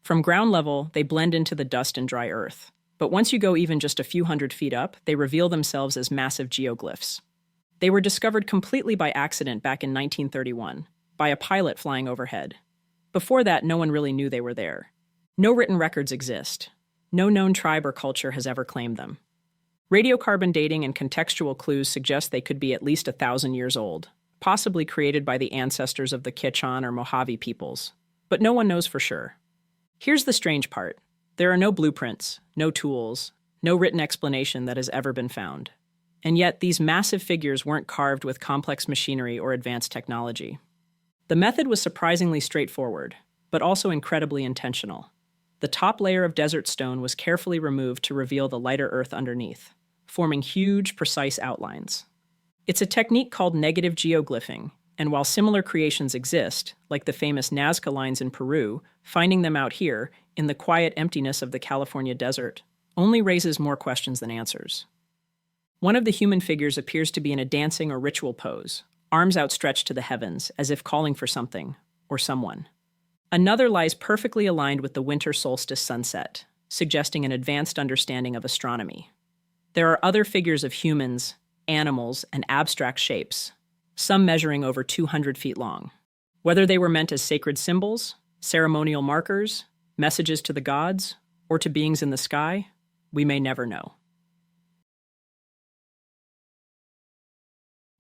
From ground level, they blend into the dust and dry earth. But once you go even just a few hundred feet up, they reveal themselves as massive geoglyphs. They were discovered completely by accident back in 1931. By a pilot flying overhead. Before that, no one really knew they were there. No written records exist. No known tribe or culture has ever claimed them. Radiocarbon dating and contextual clues suggest they could be at least 1,000 years old, possibly created by the ancestors of the Quechan or Mojave peoples. But no one knows for sure. Here's the strange part. There are no blueprints, no tools, no written explanation that has ever been found. And yet, these massive figures weren't carved with complex machinery or advanced technology. The method was surprisingly straightforward, but also incredibly intentional. The top layer of desert stone was carefully removed to reveal the lighter earth underneath, forming huge, precise outlines. It's a technique called negative geoglyphing, and while similar creations exist, like the famous Nazca lines in Peru, finding them out here, in the quiet emptiness of the California desert, only raises more questions than answers. One of the human figures appears to be in a dancing or ritual pose, arms outstretched to the heavens, as if calling for something or someone. Another lies perfectly aligned with the winter solstice sunset, suggesting an advanced understanding of astronomy. There are other figures of humans, animals, and abstract shapes, some measuring over 200 feet long. Whether they were meant as sacred symbols, ceremonial markers, messages to the gods, or to beings in the sky, we may never know.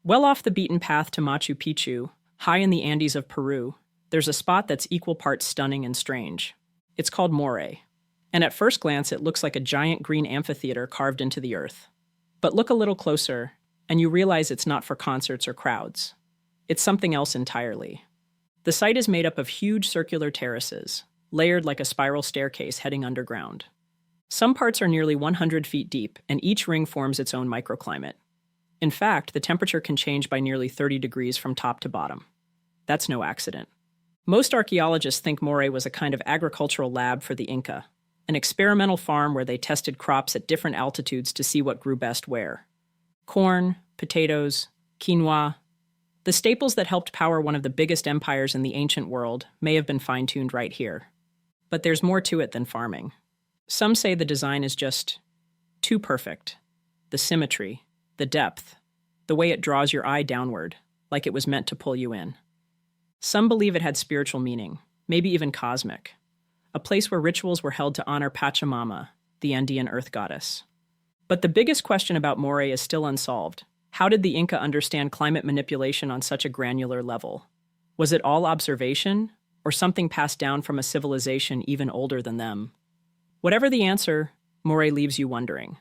Well off the beaten path to Machu Picchu, high in the Andes of Peru, there's a spot that's equal parts stunning and strange. It's called Moray, and at first glance it looks like a giant green amphitheater carved into the earth. But look a little closer, and you realize it's not for concerts or crowds. It's something else entirely. The site is made up of huge circular terraces, layered like a spiral staircase heading underground. Some parts are nearly 100 feet deep, and each ring forms its own microclimate. In fact, the temperature can change by nearly 30 degrees from top to bottom. That's no accident. Most archaeologists think Moray was a kind of agricultural lab for the Inca, an experimental farm where they tested crops at different altitudes to see what grew best where. Corn, potatoes, quinoa. The staples that helped power one of the biggest empires in the ancient world may have been fine-tuned right here. But there's more to it than farming. Some say the design is just too perfect. The symmetry, the depth, the way it draws your eye downward, like it was meant to pull you in. Some believe it had spiritual meaning, maybe even cosmic. A place where rituals were held to honor Pachamama, the Andean earth goddess. But the biggest question about Moray is still unsolved. How did the Inca understand climate manipulation on such a granular level? Was it all observation, or something passed down from a civilization even older than them? Whatever the answer, Moray leaves you wondering.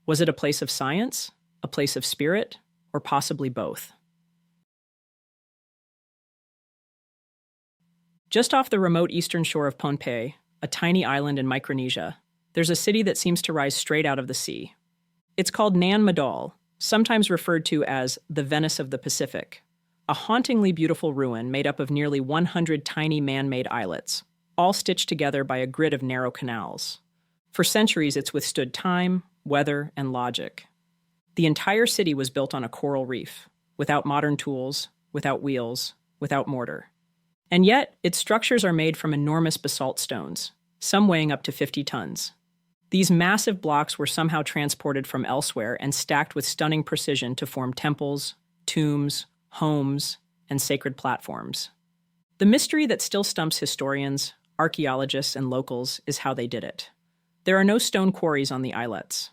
Was it a place of science, a place of spirit, or possibly both? Just off the remote eastern shore of Pohnpei, a tiny island in Micronesia, there's a city that seems to rise straight out of the sea. It's called Nan Madol, sometimes referred to as the Venice of the Pacific, a hauntingly beautiful ruin made up of nearly 100 tiny man-made islets, all stitched together by a grid of narrow canals. For centuries, it's withstood time, weather, and logic. The entire city was built on a coral reef, without modern tools, without wheels, without mortar. And yet, its structures are made from enormous basalt stones, some weighing up to 50 tons. These massive blocks were somehow transported from elsewhere and stacked with stunning precision to form temples, tombs, homes, and sacred platforms. The mystery that still stumps historians, archaeologists, and locals is how they did it. There are no stone quarries on the islets.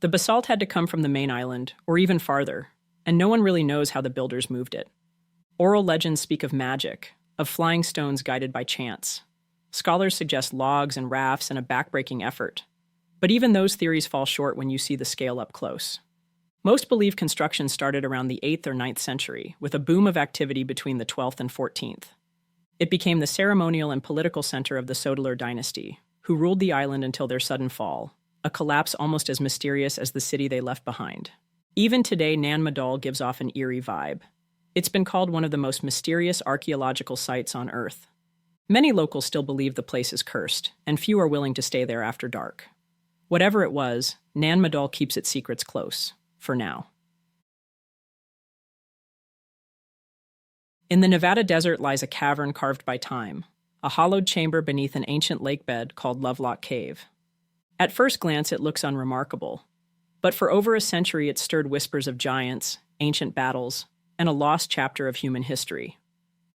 The basalt had to come from the main island, or even farther, and no one really knows how the builders moved it. Oral legends speak of magic, of flying stones guided by chance. Scholars suggest logs and rafts and a backbreaking effort. But even those theories fall short when you see the scale up close. Most believe construction started around the 8th or 9th century, with a boom of activity between the 12th and 14th. It became the ceremonial and political center of the Sotalar dynasty, who ruled the island until their sudden fall, a collapse almost as mysterious as the city they left behind. Even today, Nan Madol gives off an eerie vibe. It's been called one of the most mysterious archaeological sites on Earth. Many locals still believe the place is cursed, and few are willing to stay there after dark. Whatever it was, Nan Madol keeps its secrets close, for now. In the Nevada desert lies a cavern carved by time, a hollowed chamber beneath an ancient lake bed called Lovelock Cave. At first glance, it looks unremarkable, but for over a century it stirred whispers of giants, ancient battles, and a lost chapter of human history.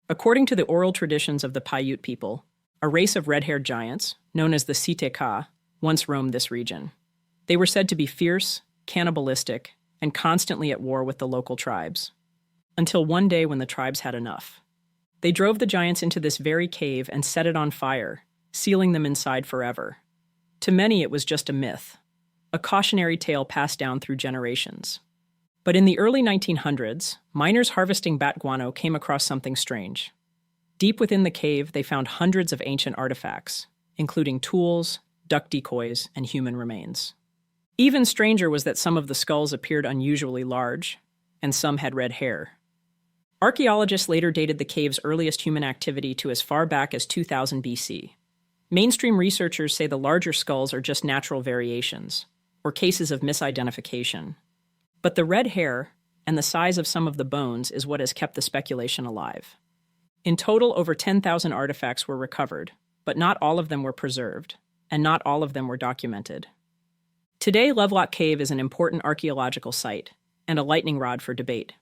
According to the oral traditions of the Paiute people, a race of red-haired giants, known as the Siteka, once roamed this region. They were said to be fierce, cannibalistic, and constantly at war with the local tribes. Until one day when the tribes had enough. They drove the giants into this very cave and set it on fire, sealing them inside forever. To many it was just a myth, a cautionary tale passed down through generations. But in the early 1900s, miners harvesting bat guano came across something strange. Deep within the cave, they found hundreds of ancient artifacts, including tools, duck decoys, and human remains. Even stranger was that some of the skulls appeared unusually large, and some had red hair. Archaeologists later dated the cave's earliest human activity to as far back as 2000 BC. Mainstream researchers say the larger skulls are just natural variations, or cases of misidentification. But the red hair and the size of some of the bones is what has kept the speculation alive. In total, over 10,000 artifacts were recovered, but not all of them were preserved, and not all of them were documented. Today, Lovelock Cave is an important archaeological site and a lightning rod for debate.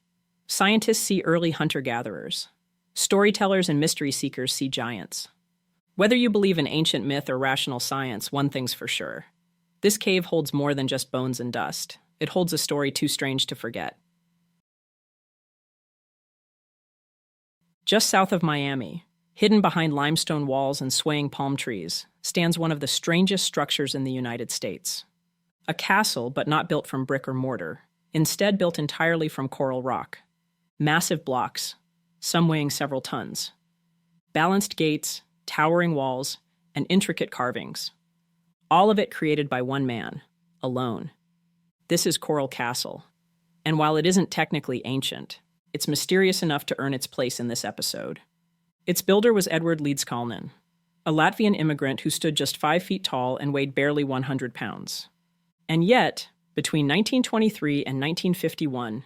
Scientists see early hunter-gatherers. Storytellers and mystery seekers see giants. Whether you believe in ancient myth or rational science, one thing's for sure. This cave holds more than just bones and dust. It holds a story too strange to forget. Just south of Miami, hidden behind limestone walls and swaying palm trees, stands one of the strangest structures in the United States. A castle, but not built from brick or mortar, instead built entirely from coral rock. Massive blocks, some weighing several tons. Balanced gates, towering walls, and intricate carvings. All of it created by one man, alone. This is Coral Castle, and while it isn't technically ancient, it's mysterious enough to earn its place in this episode. Its builder was Edward Leedskalnin, a Latvian immigrant who stood just 5 feet tall and weighed barely 100 pounds. And yet, between 1923 and 1951,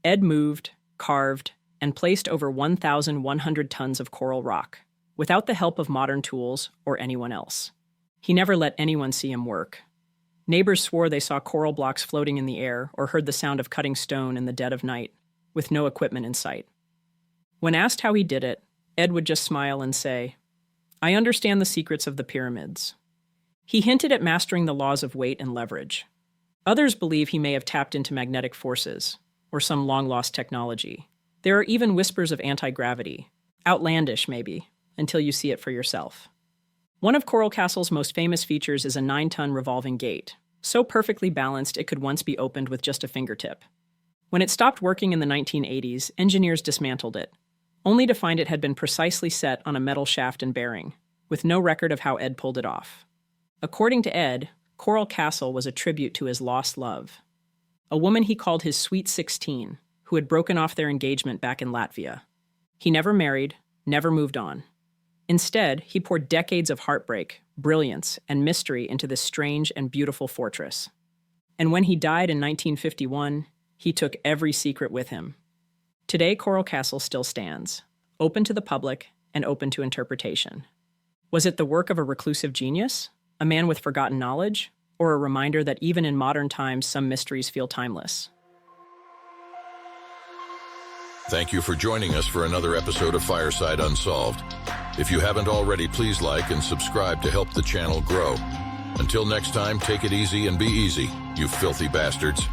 Ed moved, carved, and placed over 1,100 tons of coral rock, without the help of modern tools or anyone else. He never let anyone see him work. Neighbors swore they saw coral blocks floating in the air or heard the sound of cutting stone in the dead of night, with no equipment in sight. When asked how he did it, Ed would just smile and say, "I understand the secrets of the pyramids." He hinted at mastering the laws of weight and leverage. Others believe he may have tapped into magnetic forces, or some long-lost technology. There are even whispers of anti-gravity. Outlandish, maybe, until you see it for yourself. One of Coral Castle's most famous features is a 9-ton revolving gate, so perfectly balanced it could once be opened with just a fingertip. When it stopped working in the 1980s, engineers dismantled it, only to find it had been precisely set on a metal shaft and bearing, with no record of how Ed pulled it off. According to Ed, Coral Castle was a tribute to his lost love, a woman he called his Sweet 16, who had broken off their engagement back in Latvia. He never married, never moved on. Instead, he poured decades of heartbreak, brilliance, and mystery into this strange and beautiful fortress. And when he died in 1951, he took every secret with him. Today, Coral Castle still stands, open to the public and open to interpretation. Was it the work of a reclusive genius, a man with forgotten knowledge, or a reminder that even in modern times, some mysteries feel timeless? Thank you for joining us for another episode of Fireside Unsolved. If you haven't already, please like and subscribe to help the channel grow. Until next time, take it easy and be easy, you filthy bastards.